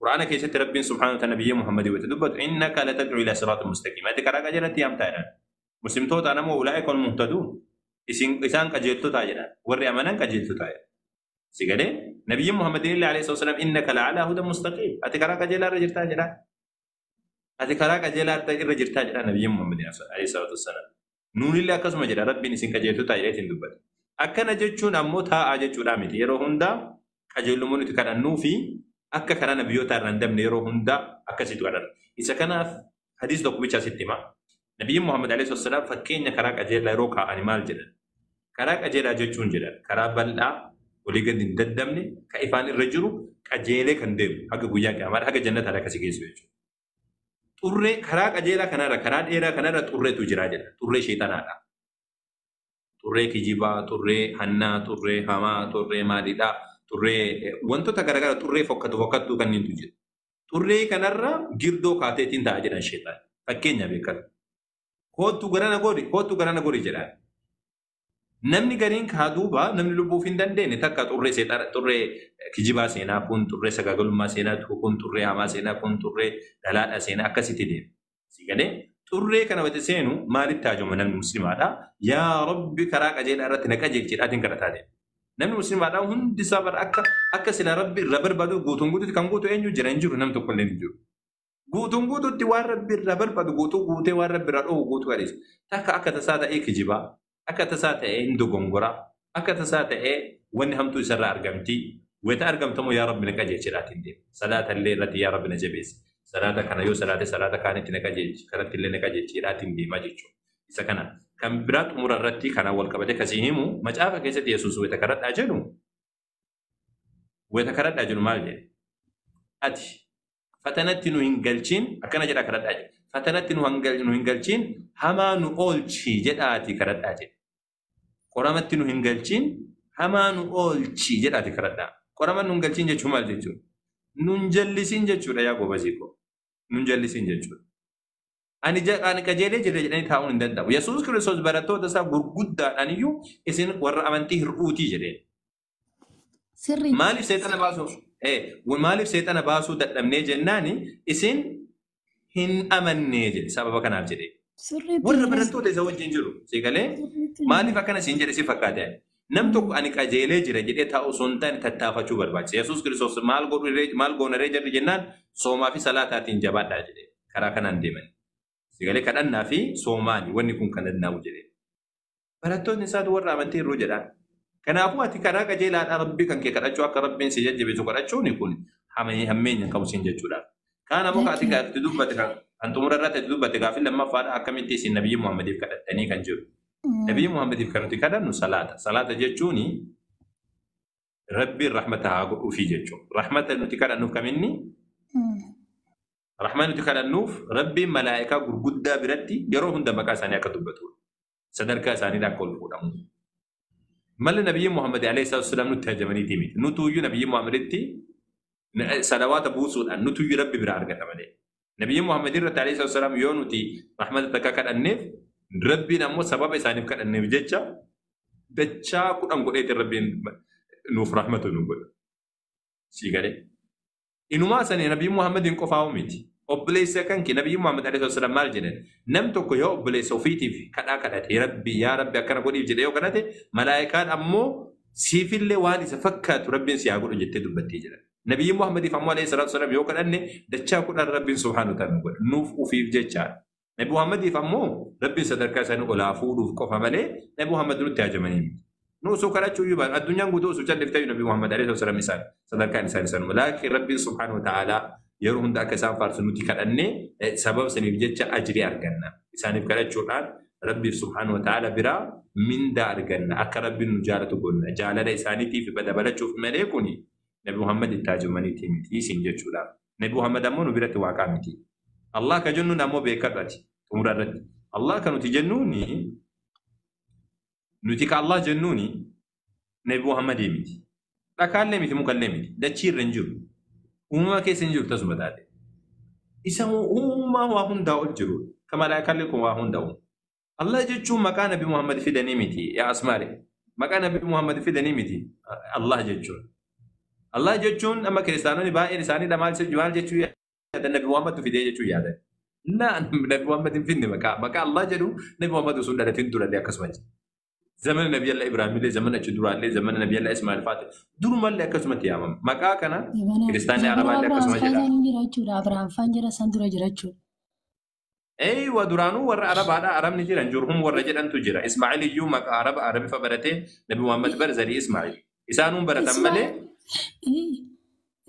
quraana keessatti rabbiin subhaanahu wa ta'ala nabiyyi muhammadii wata dubbatu innaka latad'u ila siraatin mustaqiim ati karaa qajeelatti yaamtaa jedhan muslimtootaan ammoo ulaa'ika al-muhtaduun isaan qajeeltotaa jedhan warri amanan qajeeltotaa jedhan si galee nabiyyi muhammadin illee alayhi wasallam innaka la'alaa hudan mustaqiim ati karaa qajeelaa irra jirtaa jedhan ati karaa qajeelaa irra jirtaa jedhan nabiyyi muhammadin alayhi wasallam nuunillee akkasuma jedha rabbiin isin qajeeltotaa jedheetiin dubbata akkana jechuun ammoo taa'aa jechuudha miti yeroo hundaa qajeelummaa nuti kadhannuu fi akka karaa nabiyyoota irraa hin dabne yeroo hundaa akkasitti kadhanna isa kanaaf hadiis tokko bicha asitti hima nabiyyi muhammad alayhi wasallam fakkeenya karaa qajeelaa yeroo kaa'ani maal jedhan karaa qajeelaa jechuun jedhan karaa bal'aa olii gadi hin daddabne ka ifaan irra jiru qajeelee kan deemu haga guyyaa qiyaamaa haga jannataa akkasi geessu jechuudha. Xurree karaa qajeelaa kanarra karaa dheeraa kanarra xurreetu jira jedha xurree sheexanaadha. Xurree kijibaa, xurree hannaa, xurree hamaa, xurree maaliidhaa, xurree wantoota garaagaraa xurree fokkattuu kanneentu jira. Xurree kanarra girdoo kaateetiin ta'a jedhan sheexaan fakkeenya beekatu. Kootu garana gori jedhaan. Namni gariin kaaduuba namni lubbuuf hin dandeenye takka xurree kijibaa seenaa kun xurree sagaagalummaa seenaa kun xurree hamaa seenaa kun xurree dhalaadhaa seenaa akkasitti deema. Si galee xurree kana wati seenu maalitti haajoma namni muslimaadha yaa rabbi karaa qajeelaa irratti na qajeelchidhaatiin kadhataa deema. Namni muslimaadha hundi isaa bara akka sila rabbi irra barbaadu guutuun guutuutti kan guutu eenyu jira hin jiru nam tokko illee hin jiru. Guutuun guutuutti waan rabbi irra barbaadu guutee waan rabbi irra dhoowwu guutuu gadhiisa. Takka akka tasaa ta'ee kijibaa. Akka tasaa ta'ee hin dogongoraa akka tasaa ta'ee wanni hamtuu isarraa argamti wayita argamtamu yaa rabbi na qajeelchidhaatiin deema salaata illee irratti yaa rabbi na jabeessi salaata kana yoo salaata kaanitti na qajeelchi kanatti illee na qajeelchidhaatiin deemaa jechuudha isa kana kan biraa xumura irratti kana wal qabate kasii himu macaafa keessatti yesuus wayita kadhadhaa jedhu maal jedhe ati fatanatti nu hin galchiin akkana jedha kadhadhaa jedhe fatanatti nu hin galchiin hamaa nu oolchi jedhaati kadhadhaa jedhe. Qoramatti nu hin galchiin hamaa nu oolchi jedhaati kadhadhaa. Qorama nu hin galchiin jechuun maal jechuudha? Nun jallisiin jechuudha yaa gobasiiko. Nun jallisiin jechuudha. Ani qajeelee jirre jedhanii taa'uun hin danda'u. Yesuus Kiristoos barattoota isaa gurguddaadhaan iyyuu isin warra amantii hir'uutii jedheen. Maaliif seexana baasuu dadhabnee jennaani isin hin amannee jedhe sababa kanaaf jedhe. Warra barattoota isa wajjin jiru. Seegalee maaliif akkana siin jedhe si fakkaate? Nam tokko ani qajeelee jira jedhee taa'u sun ta'an tattaafachuu barbaachisa. Yesuus Kiristoos maal goonaree jirri jennaan soomaa fi salaataatiin jabaadhaa jedhe. Karaa kanaan deeman. Seegalee kadhannaa fi soomaani wanni kun kan danda'amu jedhe. Barattoonni isaatu warra amantii irruu jedhaan. Kanaafuu ati karaa qajeelaadhaa rabbii kan kee kadhachuu akka rabbiin si jajjabeessu kadhachuuni kun hammeenya qabu siin jechuudha. Kana muka ati kan dubbate kan xumura irratti dubbate gaafii lammaffaadha akkamitti isin nabiyyi Muhammadiif kadhattanii kan jiru. Nabiyyi Muhammadiif kan nuti kadhannu salaata. Salaata jechuun rabbiin rahmata haa godhuufi jechuudha. Rahmata nuti kadhannuuf kaminni? Rahmata nuti kadhannuuf rabbiin malaa'ikaa gurguddaa biratti yeroo hunda maqaa isaanii akka dubbatudha. Sadarkaa isaanii akka ol fuudhamu. Malli nabiyyi Muhammad alayhi salaam nutti hajamaniiti miti. Nutuyyuu nabiyyi Muhammaditti salawaata buusuudhaan nutuyyuu rabbi bira argata malee. Nabiyyi Muhammad irratti alayhi salaam yoo nuti rahmata takka kadhanneef rabbiin ammoo sababa isaaniif kadhanneef jecha dachaa 10 godheetiin rabbiin nuuf rahmatu nu godha. Siigalee. Inumaa sanii nabiyyi Muhammadin qofaa miti. Obboleessa kanki nabiyyi Muhammad alayhi salaam maal jedhan nam tokko yoo obboleessa ofiitiif kadhaa kadhate rabbi yaa rabbi akkana godhiif jedhee yoo kadhate malaa'ikaan ammoo siifillee waan isa fakkaatu rabbiin si haa godhu jettee dubbattee jira. Nabiyyi Muhammadiif ammoo alayhi salaam yoo kadhanne dachaa 10 rabbiin subhaanahu ta'ala godha nuuf ufiif jecha. Nabi Muhammadiif ammoo rabbiin sadarkaa isaanii olaa fuudhuuf qofa malee Nabi Muhammad nutti hajamanii. Nuusuu kadhachuu iyyuu baatu addunyaan guutuu osoo calliftee Nabi Muhammad alayhi salaam isaan sadarkaan isaanii san laakiin rabbiin subhaanahu ta'ala yeroo hunda akka isaan faarsu nuti kadhannee sababa saniif jecha ajrii arganna. Isaaniif kadhachuudhaan ربي سبحانه وتعالى برا من دار جنة أك ربي نجالة قلنا جالة إسانيتي في بدبلة شوف مليكوني نبي محمد التاج منيتي متي سنجة شولا نبي محمد أمون برا تواقع متي الله كجنون أمو بكرتي تمررت الله كانوا تجنوني نتيك الله جنوني نبي محمد يمتي أكلم متي مكلمتي ده تشير رنجو وما كيس رنجو تسمع هذا إسمه ما هو هندا الجرود كما لا يكلكم هندا الله جتشو مكان نبي محمد في دنيمتي يا أسماري مكان نبي محمد في دنيمتي الله جتشون الله جتشون أما كريستيانو نبأ إنساني دمال سجوال جتشو يا النبي محمد في دنيا جتشو يا ده لا نبي محمد في مكان الله جلو نبي محمد رسول الله في الدنيا كسمج زمن النبي الله إبراهيم لي زمن الجدران لي زمن النبي الله إسماعيل فاتح دور ما اللي كسمت يا مم مكان كنا كريستياني عرب اللي كسمت جدا أبراهام فانجرا سندرا جراتشو أيوة دورانو ورا عرب هذا عرب نجيران جورهم ورا جدًا تجرا إسماعيل يوم مك عرب فبرته نبي محمد برزري إسماعيل إسانهم برتم ملء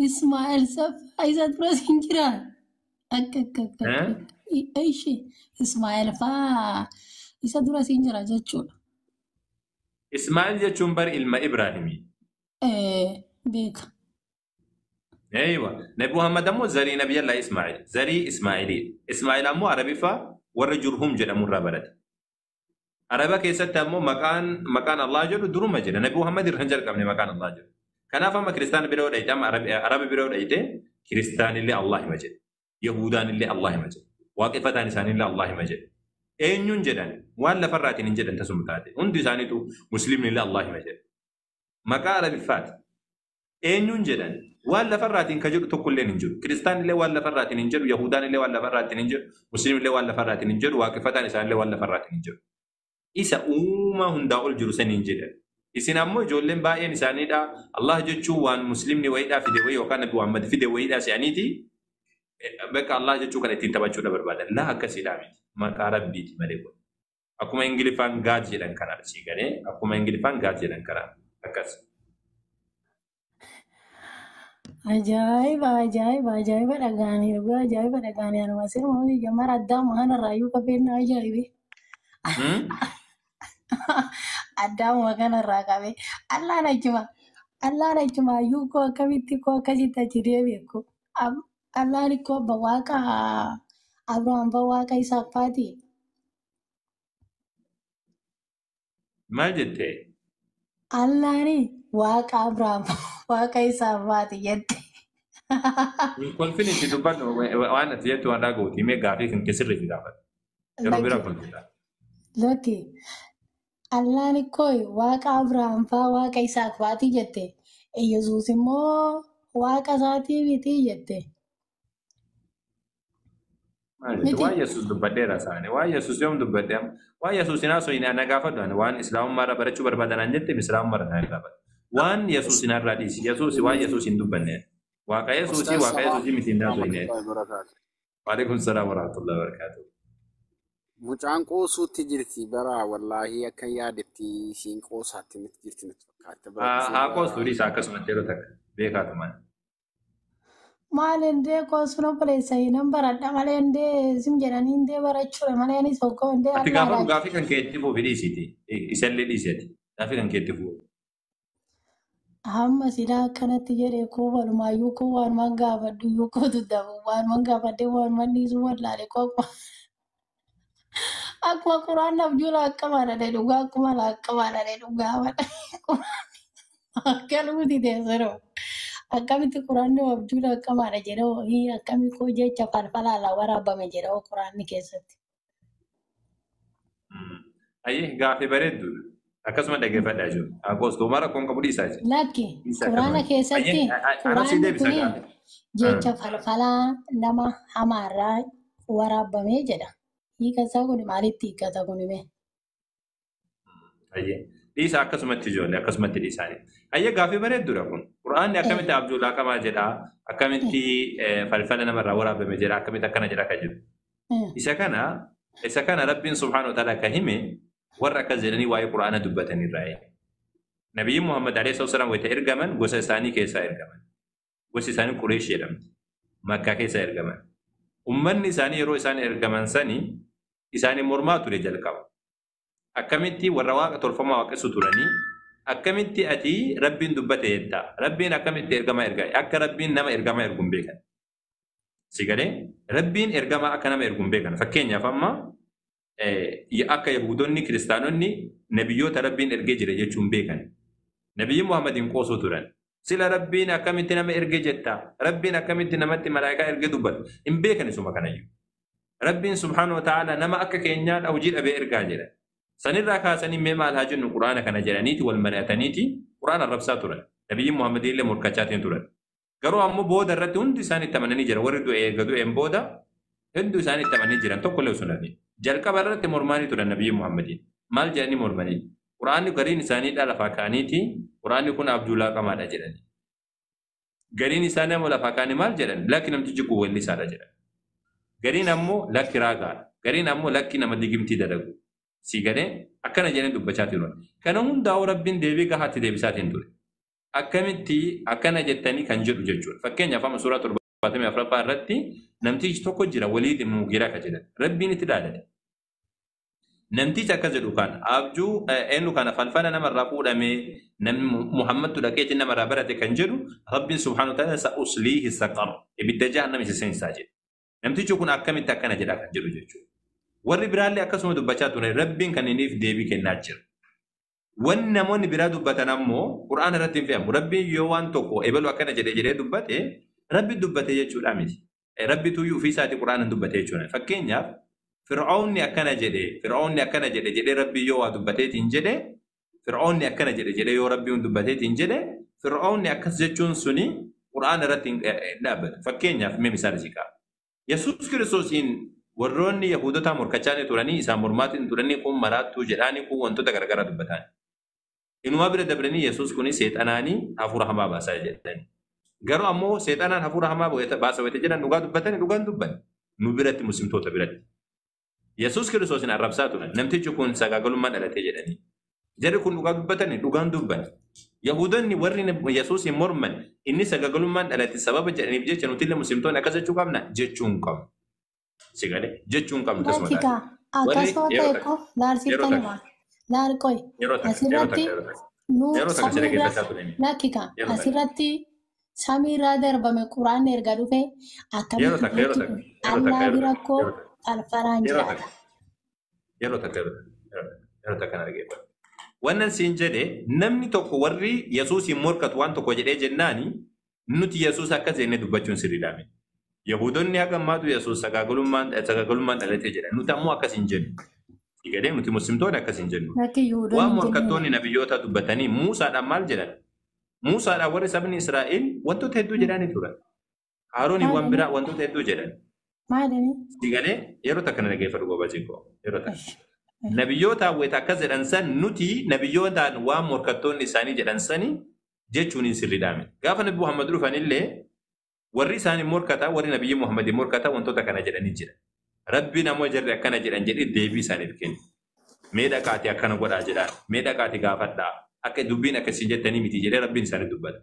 إسماعيل سف أيزاد برز هنجران أك أي شيء إسماعيل فا إيساد برز هنجران جاتشو إسماعيل جاتشون بر إلما إبراهيمي بيك أيوة نبي محمد أمو زري نبي الله إسماعيل زري إسماعيلي إسماعيل أمو عربي فا ورجورهم جل مرة برد عربا كيسة أمو مكان الله جل دروم جل نبي محمد يرهنجر كمن مكان الله جل كنا فما كريستان بيرو دايتام عربي بيرو دايته كريستان اللي الله مجد يهودان اللي الله مجد واقفتان إنسان اللي الله مجد أينون جدًا ولا فراتين جدًا تسمعته عندي ثاني تو مسلم اللي الله مجد مكان عربي فات أينون جدًا ولا فراتين كجور تقولين إنجر كريستان اللي ولا فراتين إنجر يهودان اللي ولا فراتين إنجر مسلم اللي ولا فراتين إنجر واقفتان إنسان اللي ولا فراتين إنجر إذا هندا أول جرسين إنجر إذا نمو جولين باقي إنسان إذا الله جتشو وان مسلم نويدا في دوي وكان نبي محمد في دوي سيانيتي بك الله جتشو كان تنتبه شو بربادة لا كسيدامي ما كارب بيت مريبون أكو ما إنجلي فان غاد جلن كنار سيغاني أكو ما إنجلي فان غاد جلن كنار أكاس Ajaiba, ajaiba, ajaiba dhagaanii dhugaa ajaiba dhagaanii anuma sirma jamara addaa mahana raayuu qabeen ajaibe. Addaa mahana raa qabe. Allaan ajuma ayyuu koo akkamitti koo akkasitti achi deebi'e koo. Allaan koo bawaaqa Abrahaam bawaaqa Isaaqfaati. maal jettee Allaani waaqa Abrahaam waaqa Isaaqfaati jette. kolfin itti dubbannu waan ati jettu waan dhaga'uuti mee gaafii kan keessirra itti gaafata yeroo biraa kolfita Loki Allaani koo waaqa Abrahaam faa waaqa Isaaqfaati jette. Yesuus immoo waaqa isaatii miti jette. waan yesus dubbadheera isaani waan yesus yoom dubbadhe waan yesus hinaa so ana gaafadhu waan islaamummaarra barachuu barbaadanaan jette islaamummaarra naa gaafadhu waan yesus hinarraa dhiisi yesus waan yesus hin dubbanne waaqa yesuusii miti hin daasoo hin waalaikum salaam warahmatullahi wabarakatuh mucaan qoosuutti jirti bara wallaahi akka yaadetti isiin qoosaatti miti jirti natti fakkaata haa qoostu dhiisa akkasumatti yeroo takka beekaatumaan Malende ko suno palesa ina baradha malende sim jedhanii barachuudha malee anis tokko ati gaafii kan keetti fuufi dhiisiti isallee dhiiseti gaafii kan keetti fuufi Amma sila akkanatti jedhee koo walumaayyuu koo waanuma gaafadhu iyyuu kootu dabu waanuma gaafadhee waanuma dhiisuu wallaale koo akkuma quraan abjuula akkamaadha dhugaa akkuma akkamaadha dhugaa akkanuuti teessaroo. Akkamitti quraanni abjuula akkamaadha jedhoo akkamitti koo jecha falfalaala waraabame jedhoo quraanni keessatti. Ayyee gaafii bareedduudha. Akkasuma dhaggeeffadhaa jiru. Akkoostu mara kun qabu dhiisaa jira. Lakki quraana keessatti quraanni kun jecha falfalaa nama hamaarraa waraabame jedha. Hiikasaa kun maalitti hiikata kun hime? Ayyee dhiisa akkasumatti ijoollee akkasumatti dhiisaanii. Ayyee gaafii bareedduudha kun. Quraanni akkamitti abjuulaa qabaa jedhaa akkamitti falfala namarraa waraabame jedhaa akkamitti akkana jedhaa kan jiru. Isa kana rabbiin subhaanahu wa ta'ala kan hime warra akkas jedhanii waa'ee quraana dubbatanirraa. Nabiyyiin Muhammad alayhi salaam wayita ergaman gosa isaanii keessaa ergaman. Gosi isaanii Qureesh jedhamti. Makkaa keessaa ergaman. Ummanni isaanii yeroo isaan ergaman sanii isaanii mormaa ture jalqaba. akkamitti warra waaqa tolfamaa waaqessu turanii akkamitti ati rabbiin dubbate jetta rabbiin akkamitti ergama erga akka rabbiin nama ergama erguun beekan sigalee rabbiin ergama akka nama erguun beekan fakkeenyaaf amma akka yahudonni kiristaanonni nabiyyoota rabbiin ergee jira jechuun beekan nabiyyi muhammadin qoosoo turan sila rabbiin akkamitti nama erge jetta rabbiin akkamitti namatti malaayikaa erge dubbatu hin beekan isuma kanayyuu rabbiin subhaanahu wa ta'ala nama akka keenyaa hojii dhabee ergaa jedha sanirraa kaasanii mee maal haa jennu quraana kana jedhaniiti wal mari'ataniiti quraana rabsaa turan nabiyyi muhammad illee morkachaatiin turan garuu ammoo booda irratti hundi isaanii itti amananii jira warri du'e erga du'een booda hundi isaanii itti amananii jiran tokko illee osoo jalqaba irratti mormaanii turan nabiyyi muhammadiin maal jedhanii mormanii quraanni gariin isaanii lafaa kaaniiti quraanni kun abdullaa qamaadha jedhani gariin isaanii ammoo lafaa kaanii maal jedhan lakki namtichi kun weellisaadha jedhan gariin ammoo lakki raagaadha gariin ammoo lakki nama digimtii dalagu sigale akkana jedhanii dubbachaatii turan kana hundaa'u rabbiin deebii gahaatti deebisaatiin ture akkamitti akkana jettanii kan jedhu jechuudha fakkeenyaaf amma suuraa 74 irratti namtichi tokko jira Waliid ibn Mugiraa ka jedhan rabbiin itti dhaadate namtichi akka jedhu kan abjuu eenyu kana falfala namarraa fuudhamee namni Muhammad dhaqeetti namarraa barate kan jedhu rabbiin subhaanahu wa ta'ala sa'usliihi saqar ibidda jahannam isa seensaa jedhe namtichi kun akkamitti akkana jedha kan jedhu jechuudha warri biraallee akkasuma dubbachaa ture rabbiin kan iniif deebii kennaa jira wanni namoonni biraa dubbatan ammoo quraana irratti hin fe'amu rabbiin yoo waan tokko ebalu akkana jedhee dubbate rabbi dubbate jechuudha miti rabbi tuyyuu ofii isaatii quraana dubbate jechuudha fakkeenyaaf fir'aawni akkana jedhe rabbi yoo waa dubbateetiin jedhe fir'aawni akkana jedhe yoo rabbiin dubbateetiin jedhe fir'aawni akkas jechuun suni quraana irratti hin dhaabbatu fakkeenyaaf mee misaala siqaa yesuus kiristoosiin warroonni yahudotaa morkachaa turanii isaan mormaatiin turanii kun maraattuu jedhaanii kun wantoota garagaraa dubbatan inuma bira dabranii yesuus kuni seexanaanii hafuura hamaa baasaa jedhani garuu ammoo seexanaan hafuura hamaa baasa wayita jedhan dhugaa dubbatanii dhugaan dubban nu biratti muslimtoota biratti yesuus kiristoosin arrabsaa turan namtichi kun sagaagalummaan dhalatee jedhanii jarri kun dhugaa dubbatanii dhugaan dubban yahudonni warri yesuus hin morman inni sagaagalummaan dhalate sababa jedhaniif jecha nuti illee muslimtoonni akkas jechuu qabna jechuun qabna sigale jechuun qabna tasuma akkasuma ta'e ko laarsiftan himaa laarqoy asirratti nu lakkika asirratti samiirraa darbame quraan erga dhufe akkamitti allaa bira koo alfaraan jiraata. Yeroo takka kana argeeffatu. Wannan siin jedhe namni tokko warri Yesuusin morkatu waan tokko jedhee jennaani nuti Yesuus akkas jennee dubbachuun sirriidhaa miti. Yahudonni haga ammaatu Yesuus sagaagalummaan dhalatee jedha. Nuti ammoo akkas hin jennu. Egaa nuti muslimtoonni akkas hin jennu. Waan morkattoonni nabiyyoota dubbatanii Muusaadhaan maal jedhan? Muusaadhaan warri sabni Israa'el wantoota hedduu jedhanii turan. Haaroon waan biraa wantoota hedduu jedhan. Egaa yeroo takka na dhageeffadhu gobaasiikoo yeroo takka. Nabiyyoota hawwata akkas jedhan san nuti nabiyyootaan waan morkattoonni isaanii jedhan sani jechuun hin sirriidhaa miti. Gaafa Nabi Muhammad dhufanillee warri isaanii morkata warri nabiyyi Muhammad morkata wantoota kana jedhanii jira. Rabbiin ammoo jarri akkana jedhan jedhee deebii isaaniif kenna. Mee dhaqaati akkana godhaa jedhaan. Mee dhaqaati gaafadhaa. Akka dubbiin akkasii jettanii miti jedhee rabbiin isaanii dubbata.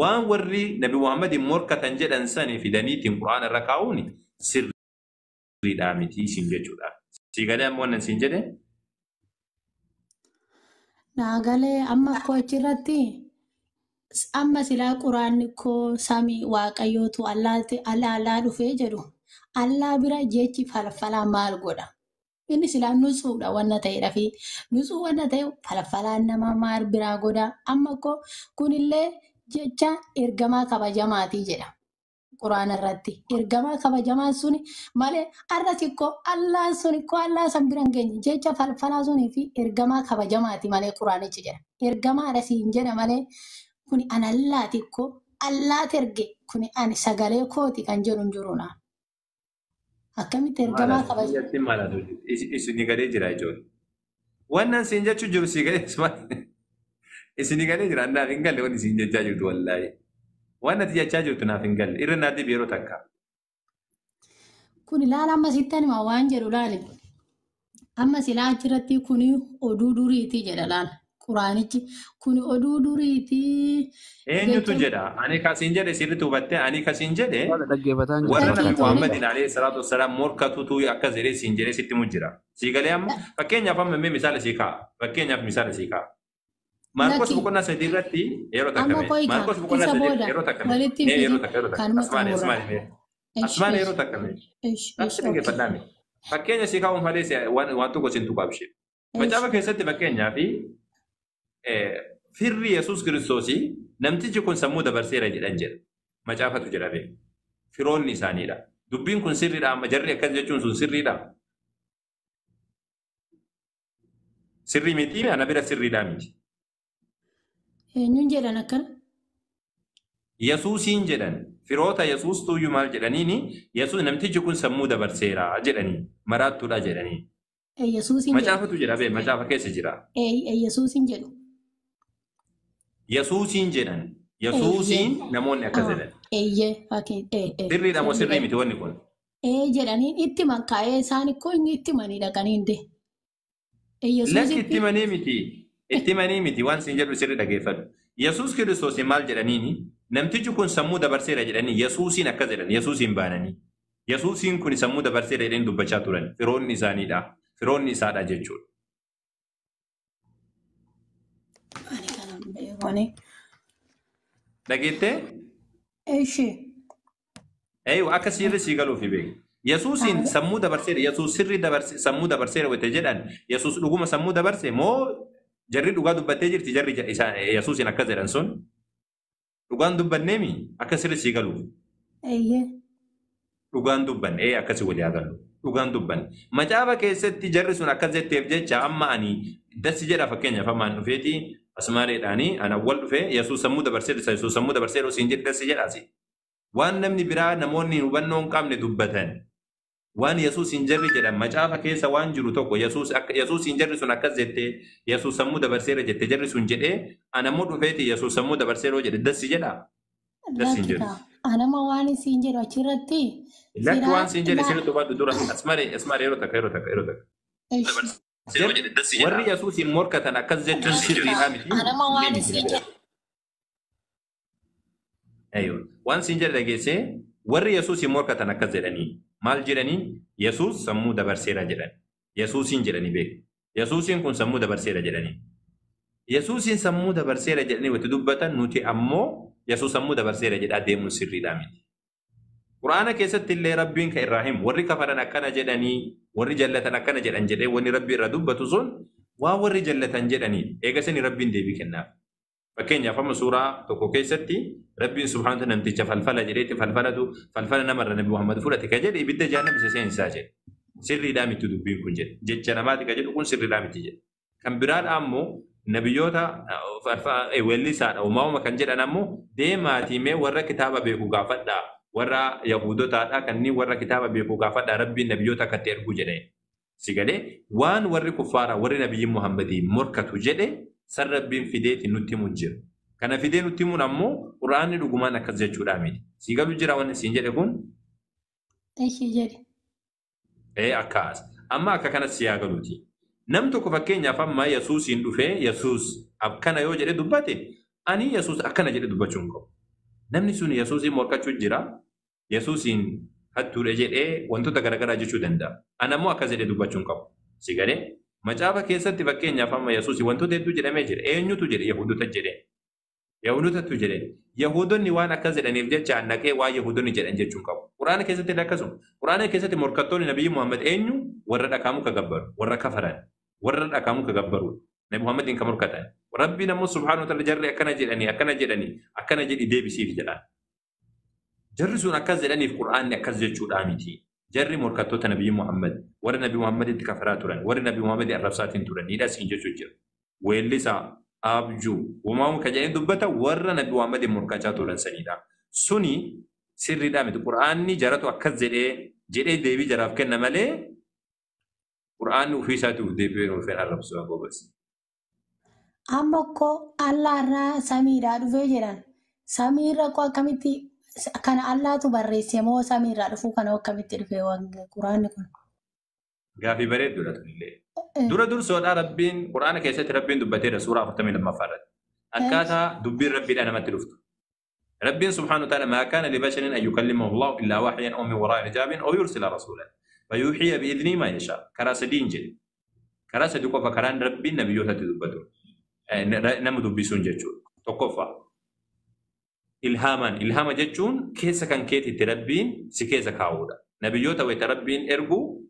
Waan warri Nabi Muhammad morkatan jedhan sanii fidaniitiin Qura'aana irra kaa'uun sirriidhaa miti isin jechuudha. Sigalee ammoo wannan siin jedhe? Naagalee amma koo achirratti amma silaa quraanni koo samii waaqayyootu allaa dhufee jedhu allaa bira jechi falfalaa maal godha? Inni silaa nutsuudha wanna ta'edha fi nutsuu wanna ta'e falfalaan nama maal biraa godha? Amma koo kunillee jecha ergamaa kabajamaatii jedha. Quraana irratti ergamaa kabajamaa suni malee arrasi koo allaa suni koo allaa san biran geenye jecha falfalaa sunii fi ergamaa kabajamaati malee quraanichi jedha. Ergamaadha siin jedha malee kuni an allaati koo allaati erge kuni ani sagalee kooti kan jedhu hin jiruna. Akkamitti ergamaa kabajamaa? Isin galee jira ijoollee. Wannan siin jechuu jiru si galee isin galee jira annaaf hin galle wanni siin jechaa jirtu wallaahi. Waan ati jechaa jirtu naaf hin galle irra naatti yeroo takka. Kun ilaala amma sitti anima waan jedhu laali. Amma silaa achirratti kuni oduu duriiti jedha laala. quraanichi kun oduu duriiti eenyutu jecha jedha ani kasiin jedhe sirriitti hubattee ani kasiin jedhe Wala dhaggeeffataan warra jirtu nabi dhaggeeffame Muhammadin alayhi salaatu wassalaam morkatutu akka jedhee siin jedhee sitti mujjira. Sii galee amma fakkeenyaaf amma mee misaala sii ka'a. Fakkeenyaaf misaala sii ka'a. Maarkos lakki boqonnaa sadii irratti yeroo takka amma mee qoyka Maarkos boqonnaa isa sadii booda yeroo takka mee walitti mee yeroo fidi takka kanuma asmaani xumurra asmaani mee ish asmaani ish yeroo takka mee ish natti ish okay dhaggeeffadhaa mee fakkeenya sii kaa'uun malee waan tokko siin tuqaa bishee. ish Macaafa keessatti fakkeenyaaf firri Yesuus Kiristoosii namtichi kun sammuu dabarseera jedhan jedha. Macaafatu jedha bee. Firoonni isaaniidha. Dubbiin kun sirriidha amma jarri akkas jechuun sun sirriidha. Sirrii miti ana bira sirriidha miti. eenyuun jedhan akkana Yesuusiin jedhan firoota Yesuus tuyyuu maal jedhaniini Yesuus namtichi kun sammuu dabarseera jedhanii maraattuudha jedhanii. Yesuusin jedhu Macaafatu jedha bee macaafa keessa jira. Yesuusin jedhu Yesuusiin jedhan Yesuusiin namoonni akkas jedhan. eeyyee okay Sirriidha moo sirrii miti wanni kun? jedhaniin itti mankaa'ee isaan ikkoo inni itti manii dhaqanii hinde Lakki Yesuusitti itti manii miti. Itti manii miti waan siin jedhu sirri dhaggeeffadhu. Yesuus Kiristoos maal jedhaniini namtichi kun sammuu dabarseera jedhanii Yesuusiin akkas jedhan Yesuusiin baananii. Yesuusiin kun sammuu dabarseera jedhanii dubbachaa turan firoonni isaaniidha. Firoonni isaadha jechuudha. ani kana beekone Dhageettee? eeshi Eeyyuu akka sirri sii galuufi beeku. Yesuusiin sammuu dabarseera Yesuus sirri sammuu dabarseera wayte jedhan Yesuus dhuguma sammuu dabarse moo jarri dhugaa dubbattee jirti jarri Yesuusiin akkas jedhan sun dhugaan dubbanneemi akka sirri sii galuuf. eeyyee Dhugaan dubban akkasii walii agarru. Dhugaan dubban. Macaafa keessatti jarri sun akkas jetteef jecha amma ani dassi jedha fakkeenyaaf amma an dhufeeti asmaareedhaanii ana wal dhufee Yesuus sammuu dabarseera Yesuus sammuu dabarseera siin jedhe dassi jedhaasi. Waan namni biraa namoonni hubannoo hin qabne dubbatan. Waan Yesuus hin jarri jedhan macaafa keessa waan jiru tokko Yesuus hin jarri sun akkas jettee Yesuus sammuu dabarseera jette jarri sun jedhee anammoo dhufeeti Yesuus sammuu dabarseera jedhe dassi jedha. Dassi hin jedhu. anama waan isin jedhu achirratti Lakki waan siin jedhe sirriitti hubadhu dura asmaaree yeroo takka. Warri Yesuusiin morkatan akkas jechuun sirriidhaa miti. anama waan isin jedhu Waan siin jedhe dhageessee warri Yesuusiin morkatan akkas jedhanii maal jedhanii Yesuus sammuu dabarseera jedhan. Yesuusiin jedhanii beeku. Yesuusiin kun sammuu dabarseera jedhanii. Yesuusiin sammuu dabarseera jedhanii wati dubbatan nuti ammoo Yesuus sammuu dabarseera jedhaa deemuun sirriidhaa miti. Quraana keessatti illee Rabbiin kan irraa himu warri kafaran akkana jedhanii warri jallatan akkana jedhan jedhee wanni Rabbi irra dubbatu sun waan warri jallatan jedhanii eegasanii Rabbiin deebii kennaaf. Fakkeenyaaf amma suuraa tokko keessatti Rabbiin subhaanahu namticha falfala jedheetti falfala namarra Nabi Muhammad fudhate ka jedhe ibidda jahannam isa seensisaa jedhe. Sirriidhaa miti dubbiin kun jedhe. Jecha namaati ka jedhu kun sirriidhaa miti jedhe. Kan biraadha ammoo nabiyyoota weellisaadha uumama kan jedhan ammoo deemaatii mee warra kitaaba beeku gaafadhaa. Warra Yahudotaadha kanneen warra kitaaba beeku gaafadhaa Rabbiin nabiyyoota akkatti ergu jedhe. Sigalee waan warri kuffaaraa warri Nabiyyi Muhammadii morkatu jedhe san Rabbiin fideeti nutti himu jira. Kana fidee nutti himuun ammoo Quraanni dhugumaan akkas jechuudha miti. Sigalu jira wanni siin jedhe kun? eeshi jedhe Akkas. Amma akka kanas siyaa galuuti. Nam tokko fakkeenyaaf amma Yesuusiin dhufee Yesuus akkana yoo jedhe dubbate ani Yesuus akkana jedhe dubbachuu hin qabu. Namni sun Yesuusiin morkachuu jira. Yesuusiin hattuudha jedhee wantoota garaagaraa jechuu danda'a. Ana immoo akkas jedhee dubbachuu hin qabu. Sigalee macaafa keessatti fakkeenyaaf amma Yesuusiin wantoota hedduu jedhamee jira. Eenyutu jedhe Yahudota jedhee. Yahudotatu jedhee. Yahudonni waan akkas jedhaniif jecha annaqee waan Yahudonni jedhan jechuu hin qabu. Quraana keessatti akkasuma. Quraana keessatti morkattoonni Nabiyyi Muhammad eenyu warra dhaqaamu ka gabbaru warra kafaran warra dhaqaamu ka gabbaru. Nabi Muhammadin ka morkatan. Rabbiin ammoo subhaanahu wa ta'ala jarri akkana jedhanii akkana jedhi deebisiif jedhaan. Jarri sun akkas jedhaniif Quraanni akkas jechuudha miti. Jarri morkattoota Nabiyyi Muhammad warra Nabi Muhammaditti kafaraa turan warri Nabi Muhammad arrabsaatiin turan hidha siin jechuu jira. Weellisaa abjuu uumamu ka jedhanii dubbata warra Nabi Muhammadin morkachaa turan sanidha. Suni sirriidhaa miti. Quraanni jaratu akkas jedhee deebii jaraaf kenna malee Quraanni ofii isaatiif deebi'ee ofii arrabsu goobas. amma ko allaarraa samiidhaa dhufee jedhan samiirra ko akkamitti kana allaatu barreesse moo samiirraa dhufuu kana akkamitti dhufee waan quraanni kun غافي بريد دولا تلي دورا دور سودا ربين قرآن كيسة ربين دبتي سورة فرتمي لما فرد أكاتا دبي ربي أنا ما تلفت ربين سبحانه وتعالى ما كان لبشر أن يكلمه الله إلا وحيا أو من وراء حجاب أو يرسل رسولا فيوحي بإذنه ما يشاء كراس دين جل كراس دوكو فكران ربي نبيوتا تدبتو نمو دبسون جتشون توقفا إلهاما جتشون كيسا كان كيتي تربين سكيسا كاودا نبيوتا ويتربين إرغو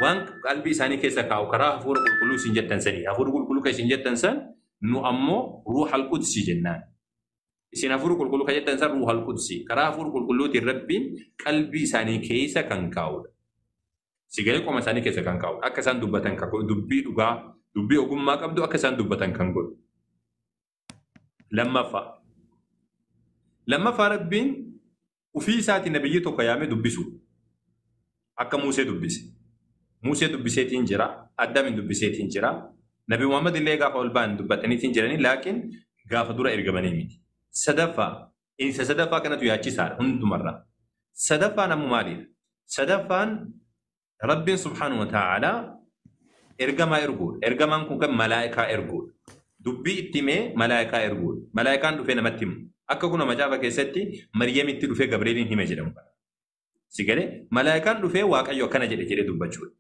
وان قلبي ساني كيسا كاو كراه فور كل سنجتن سني افور كل كيسنجتن سن نو امو روح القدس جنان سين افور كل كيسنجتن سن روح القدس كراه فور كل تربين قلبي ساني كيسا كان كاو سيغلي كوما ساني كيسا كان كاو اكسان دبتن كاو دبي دوغا دبي اوغم ما قبدو اكسان دبتن كان كول لما ربين وفي ساعه نبيته قيامه دبسو اكا موسى دبسي موسى دبسيتين جرا أدم دبسيتين جرا نبي محمد اللي قاف أولبان دبتني تنجرني لكن قاف دورة إرجماني ميت صدفة إن صدفة كانت يأتي صار هند مرة صدفة أنا ممالي صدفة رب سبحانه وتعالى إرجما إرجمان كم ملائكة إرجول دبي اتمه ملائكة إرجول ملائكة دفنا متم أكون مجابا كيستي مريم اتدفع جبريل هم جرم سيجري ملائكة دفع واقع يوكنا جري دبجول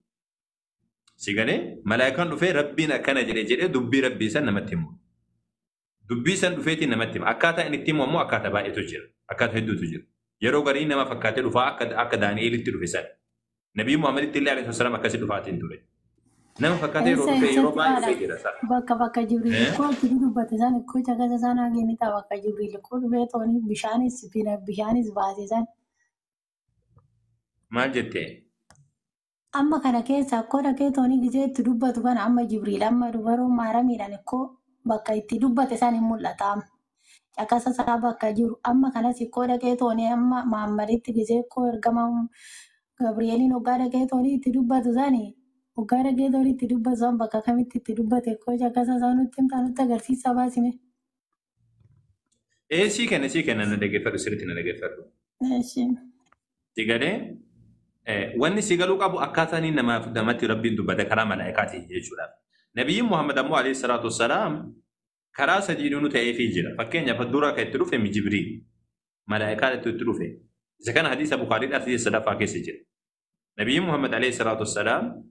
سيغاني ملائكة دفه ربنا كان جري دبي ربي سن نمتم دبي سن دفيتي نمتم أكاتا إن تيمو مو أكاتا باي تجر أكاتا هدو تجر يرو غري نما فكاتا دفا أكا دانييل تدفه سن نبي محمد تلي عليه السلام أكاسي دفاتين دوري نما فكاتا يرو باي تجر سن بكا جبريل كو تدو باتسان كو چاكا سانا گيني تا بكا جبريل كو بيتوني بشاني سبينا بشاني سباسي سن ما جتين أما كان كيسا كورا كيتوني جزء تدوبة تبان أما جبريل أما دوبارو مارمي لانكو بكا تدوبة تساني مولا تام أكاسا سابا كجور أما كان سيكورا كيتوني أما معمريت جزء كور جماعهم جبريلين وغارا كيتوني تدوبة تساني وغارا كيتوني تدوبة زام بكا كمي تدوبة تكو أكاسا سانو تم تانو تغرسي ساباسي مي إيه سيكنا ندقى فرو سرتنا ندقى فرو ماشي تيغاني واني سيغلوك أبو أكاتاني نمت ربين دبدا كرا ملائكاتي يجولا نبي محمد عليه الصلاة والسلام كرا سجينونو تأيفي جرا فكين يفدورا كيتروفي من جبريل ملائكات تتروفي إذا كان حديث بخاري الأثير الصدفة كيسجر نبي محمد عليه الصلاة والسلام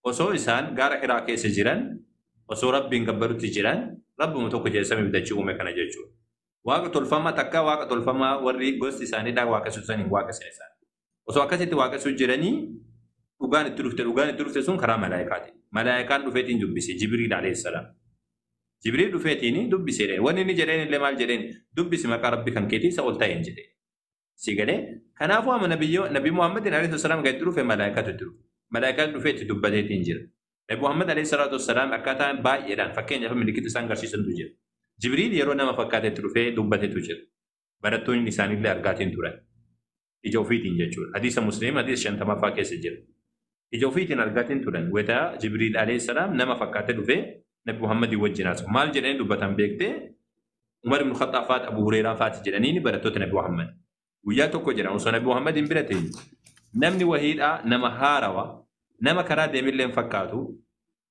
وسو إسان غار حرا كيسجران وسو ربين قبرو تجران رب متوقع جيسامي بدأتشو مكان جيجو واقع الفما تكا واقع الفما وري غوست إساني دا واقع سوساني واقع سنسان وسو أكاسيتي واقع سجراني وغان التروفة سون كرا ملائكات دفيتين دبسي جبريل عليه السلام جبريل دفيتيني دبسي واني نجرين اللي مال جرين دبسي مكا ربي كان كيتي سأولتا ينجرين سيغلي كنافو أما نبي محمد عليه السلام قد تروفة ملائكات دفيت دبتين جر نبي محمد عليه الصلاة والسلام أكاتا باي إيران فكين يفهم اللي كتو سانغرشي سندو جبريل يرو نما فكاتي تروفة دبتين تجر براتون نساني اللي أرغاتين توران إجوفيتين جاچول حديث مسلم حديث شنتما فاكي سجر إجوفيتين أرغاتين توران ويتا جبريل عليه السلام نما فكاتي دفه نبي محمد وجناس مال جرين دبتان بيكته عمر بن الخطاب فات أبو هريرة فات جرانيني براتوت نبي محمد وياتو كو جران وصو نبي محمد براتين نمني وحيدا نما هاروا نما كرا ديمين لين فكاتو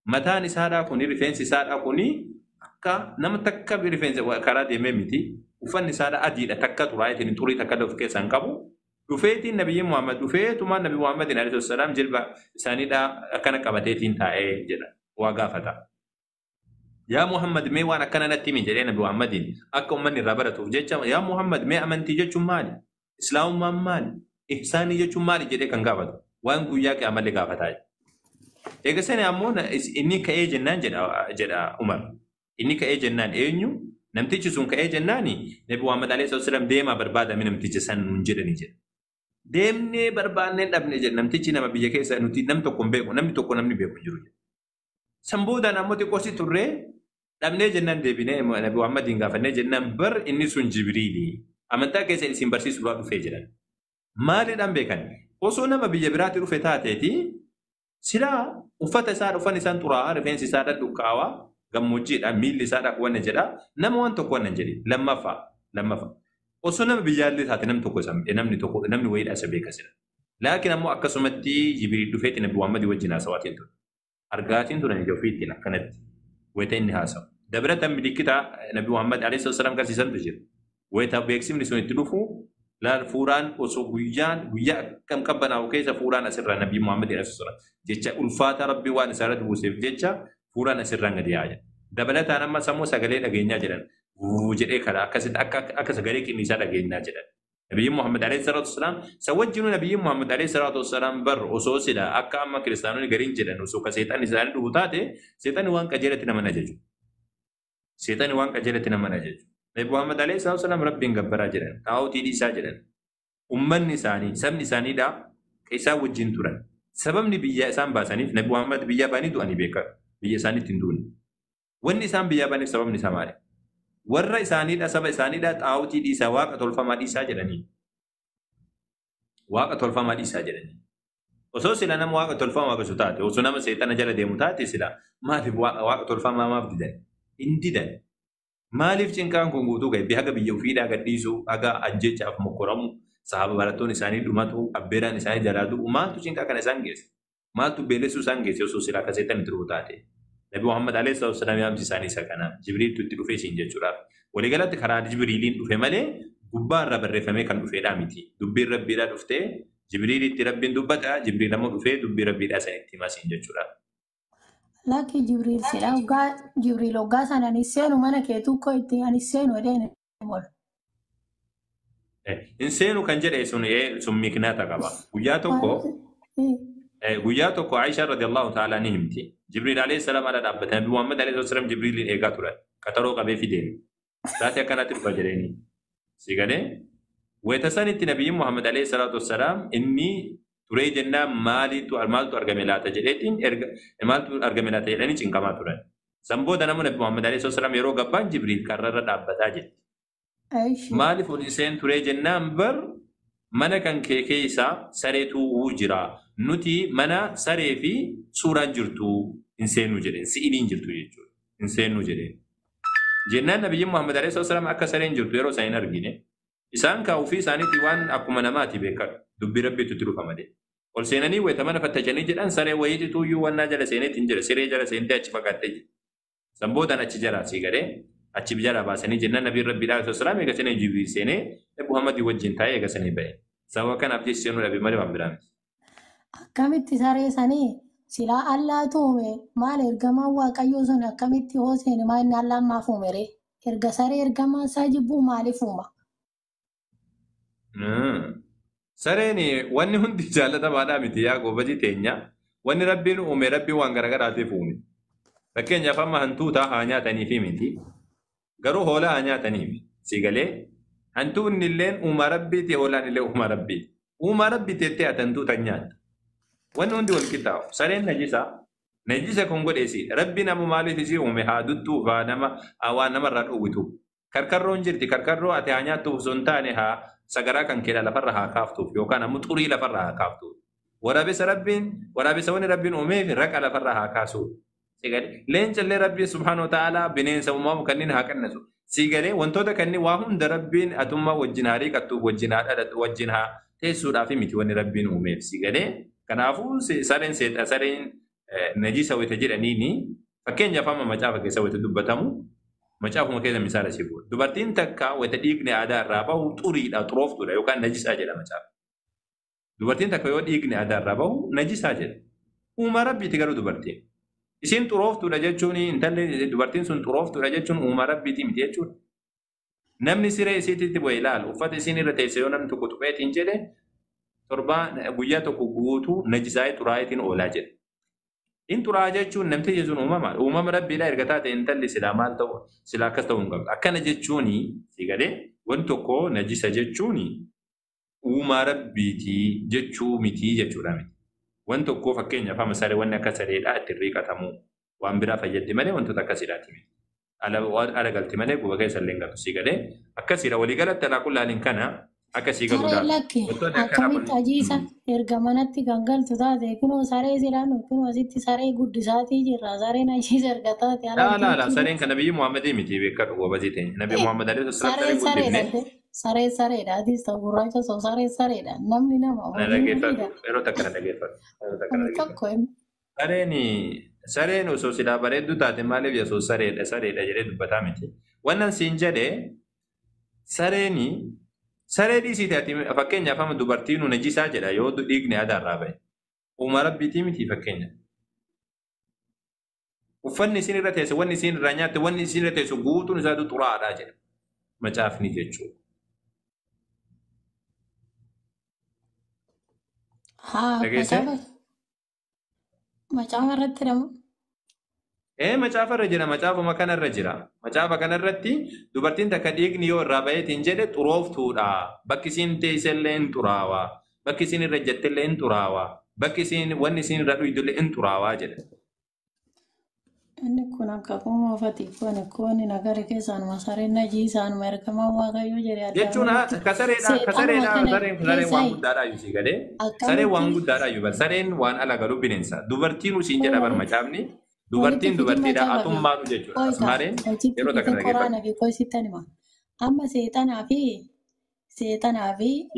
متى نسادا كوني ريفنسي سادا كوني أكا نما تكا بريفنسي كرا ديمين ميتي وفن نسادا أديدا تكا ترايتين توري تكا دف كيسان كابو دفيت النبي محمد دفيت وما النبي محمد عليه السلام جلبا سانيدا كان كبتين تاعي جدا وقافتا يا محمد مي وانا كان نتي من جري نبي محمد اكم من ربرته جيتشا يا محمد مي امنتي جيتشو مالي اسلام ما مالي احساني جيتشو مالي جدي كان قافتا وان قوياك عمل قافتا ايغسني امونا اني كاي جنان جدا عمر اني كاي جنان اينيو نمتيجي سون كاي جناني نبي محمد عليه السلام ديما بربادا من نمتيجي سن منجدني جد deemnee barbaannee dhabne jedhe namtichi nama biyya keessa nuti nam tokko hin beeku namni tokko namni beeku jiru jedhe. San boodaan ammoo xiqqoosi turree dhabnee jennaan deebinee nabi Muhammadiin gaafannee jennaan bar inni sun Jibriili amantaa keessa isin barsiisuu dhaa dhufee jedhan. Maaliidhaan beekan osoo nama biyya biraatti dhufe taateeti silaa uffata isaa uffanni isaan xuraa'aa rifeensi isaa dhadhuqqaawaa gammoojjiidhaan miilli isaa dhaqwanne jedha nama waan tokko wannan jedhi lammaffaa. Osoo nama biyyaallee taate namni tokko namni wayii dhaasa beeka sira. لكن أمو أكسمتي جبريل دفيت نبي محمد وجنا سواتين تون أرجعتين تون نجوفيتنا كانت ويتنها سو دبرة ملكتا نبي محمد عليه الصلاة والسلام كسي سنتجر ويتابيكسم نسون تلوفو لا فوران وسو ويجان ويا كم كبنا وكيس فوران أسر نبي محمد عليه الصلاة والسلام جتة ألفات ربي وان سارت بوسيف جتة فوران أسر نجدي دبلة أنا ما سمو سجلين أجينا جرن وجري كلا أكس سجلين كنيسة أجينا جرن نبي محمد عليه الصلاة والسلام سوجنا نبي محمد عليه الصلاة والسلام بر وسوسلا أكا أما كريستيانو جرين جرن وسوك سيطان نزال دوتاته سيطان وان كجرتنا مناجج سيطان وان كجرتنا مناجج نبي محمد عليه الصلاة والسلام ربي جبرا جرن أو تيدي ساجرن أمم نساني سب نساني دا كيسا وجين تورن سبب نبي سام باساني نبي محمد بيا باني دواني بيكر بيا ساني تندون والنسان بيا باني سبب نساماري ورّا إساني دا سبب إساني دا أو تيدي سواق أطول ما دي ساجرني واق أطول ما دي ساجرني وسوسلا نم واق أطول ما كسوتات وسنا مسيتنا جل ديموتات سلا ما في واق أطول ما بدن إنديدن ما ليف كان كونغوتو كي بيها كبيجو فيدا كديسو أجا أجج أف مكرم sahabat baratun isani dumatu abberan isani jaladu uma tu cinka kan sanges ma tu belesu sanges yo sosila kasetan turutate nabi muhammad alaihi wasallam yam isani sakana jibril tu tiru fe sinje chura wali galat khara jibrilin du fe male gubbar rabre fame kan du fe damiti dubbi rabbi da dufte jibril ti rabbin dubbata jibril mo du fe dubbi rabbi da saniti ma sinje chura laki jibril sila uga jibril uga sana ni senu mana ke tu ko ti ani senu dene mol إنسانو كان جرى سن مكناتا كبا وياتو كو عائشة رضي الله تعالى نهمتي جبريل عليه السلام على دابة نبي محمد عليه السلام جبريل إيقاتورا كترو قبي في دين ذاتي كانت الفجريني سيغاني ويتساني نبي محمد عليه الصلاة والسلام إني تري جنة مالي تو المال تو أرغميلاتا جلتين المال تو أرغميلاتا جلتين چنكما تورا سنبو دنمو نبي محمد عليه الصلاة والسلام يرو قبان جبريل كرر دابة جلت مالي فوليسين تري جنان بر منا كان كيسا سريتو وجرا نتي منا سري في سورة جرتو إنسان وجرين سئلين جرتو يجور إنسان وجرين جنان نبي محمد عليه الصلاة والسلام أكسرين جرتو يرو سين أرجينه إسان كاوفي ساني تيوان أكو مناماتي بكر دبي ربي تتلو كمدي والسيناني ويتمنى فتجني جران سري ويجي تو يو وانا جل سيني تنجر سري جل سينتي أشفقات تجي سنبودا نتجرا سيجري أشي بجارة باسني جنة نبي ربي الله سلام يكسني جبريل سنة محمد يوجين تاي يكسني بين سواء كان أبدي سينو نبي مريم أمبرام كم تساري سني سلا الله تومي ما لرجما واقعيو سنة كم تهوسين ما إن الله ما فومري إرجع ساري إرجما ساجبو ما لفوما سرني واني هندي جالة تبادا متيا قوبجي تينيا واني ربي نومي ربي وانغرغر آتي فكين جفما هنتو تا هانيا تاني في منتي قرو هولا هانيا تاني سيغالي هنتو نلين أم ربي تي هولا نلين أم ربي أم ربي تي أتنتو تانيات وانو هندي والكتاب سرين نجيسا كونغو ديسي ربي نمو مالي تسي أمي هادوتو فانما أوانما رأوتو كركرون جرتي كركرو أتي هانيا تو سنتاني ها سغرا كان كلا لفرها كافتو يوكان مطوري لفرها كافتو ورابس وني ربين أمي رك لفرها كاسو سيغالي لين جل ربي سبحانه وتعالى بنين سوما مكنين هكنسو سيغالي وانتو تكني واهم دربين أتما وجناري كتو وجنها تيسو دافي ميتي وني ربين أمي سيغالي كنافو سارين نجيسا ويتجير أنيني فكين جفاما مجافا كيسا ويتدبتامو مجافا مكيسا مثال سيبول دبرتين تكا ويتديقني آدار راباو توريد أو تروفتو لا يوكان نجيسا جلا مجافا دبرتين تكا ويتديقني آدار راباو نجيسا جلا وما ربي تقالو دبرتين isin xurooftu dha jechuun intalli dubartiin sun xurooftu dha jechuun uuma rabbiiti miti jechuudha. Namni siree isiitti bu'e ilaalu uffata isin irra teessee yoo namni tokko tuqeetiin jedhe guyyaa tokko guutuu najisaa'ee xuraa'itiin oolaa jedhe. In xuraa jechuun namti jechuun uumama. Uumama rabbiidha erga taate intalli silaa maal ta'u silaa akkas ta'uu hin qabdu. Akkana jechuuni si galee wanti tokko najisa jechuuni uuma rabbiiti jechuu miti jechuudha miti. وان tokko fakkeenyaaf amma saree wanni akka sareedha itti riiqatamu waan biraa fayyadde malee wantoota akkasiidhaati miti. Ala galti malee guba keessa illee galtu si galee akkasiidha walii galatti alaa kullaalin kana akkasii galuudha. Saree lakke akkamitti ajiisa erga manatti kan galtu taate kunoo saree silaanu kunoo asitti saree guddisaatii jirra sareen ajiisa erga taate ala sareen kan nabiyyi Muhammadii miti beekadhu goobazii ta'e nabiyyi Muhammad alayhi salaam saree guddifne sareedha. Adis ta'u gurraacha soo sareedha. Namni nama Kana hojii dhaggeeffatu. mudhiidha. Yeroo takka na dhaggeeffatu. Yeroo takka na Kun dhaggeeffatu. tokko hin Sareen osoo silaa bareedduu taate maaliif osoo sareedha jedhee dubbataa miti. Wannan siin jedhee saree dhiisiiti ati fakkeenyaaf amma dubartiin najisaa jedha yoo dhiigni adaarraa bahe. Uuma rabbiitii miti fakkeenya. Uffanni isin irra teesse, wanni isin irraa nyaatte, wanni isin irra teessu guutuun isaatu xuraadhaa jedha. Macaafni jechuudha. haa Dhageessee? macaafa irratti jedhamu. Macaafa irra jira, macaafuma kanarra jira. Macaafa kanarratti dubartiin takka dhiigni yoo irraa baheetiin jedhe xurooftuudha. Bakki isin teesse illee hin xuraawaa. Bakki isin irra jette illee hin xuraawaa. Bakki isin wanni isin irra dhuydu illee hin xuraawaa jedha. Inni kun akka kuma ufati kun nagari keessanuma sareen najii isaanuma ergamaa waaqayyoo jedhe Jechuun sareen waan guddaadhaa iyyuu galee sareen waan guddaadhaa iyyuu sareen waan ala galu bineensa. Dubartiin usiin jedha bar macaafni. Dubartiin dubartiidha atummaadhu jechuudha. Asmaareen yeroo takka dhaggeeffatu. Amma seexanaa fi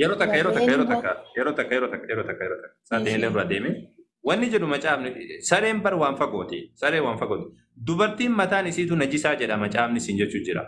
yeroo takka saatiin illee dura deeme wanni jedhu macaafni sareen bar waan fagooti. Dubartiin mataan isiitu najisaa jedha macaafni siin jechuu jira.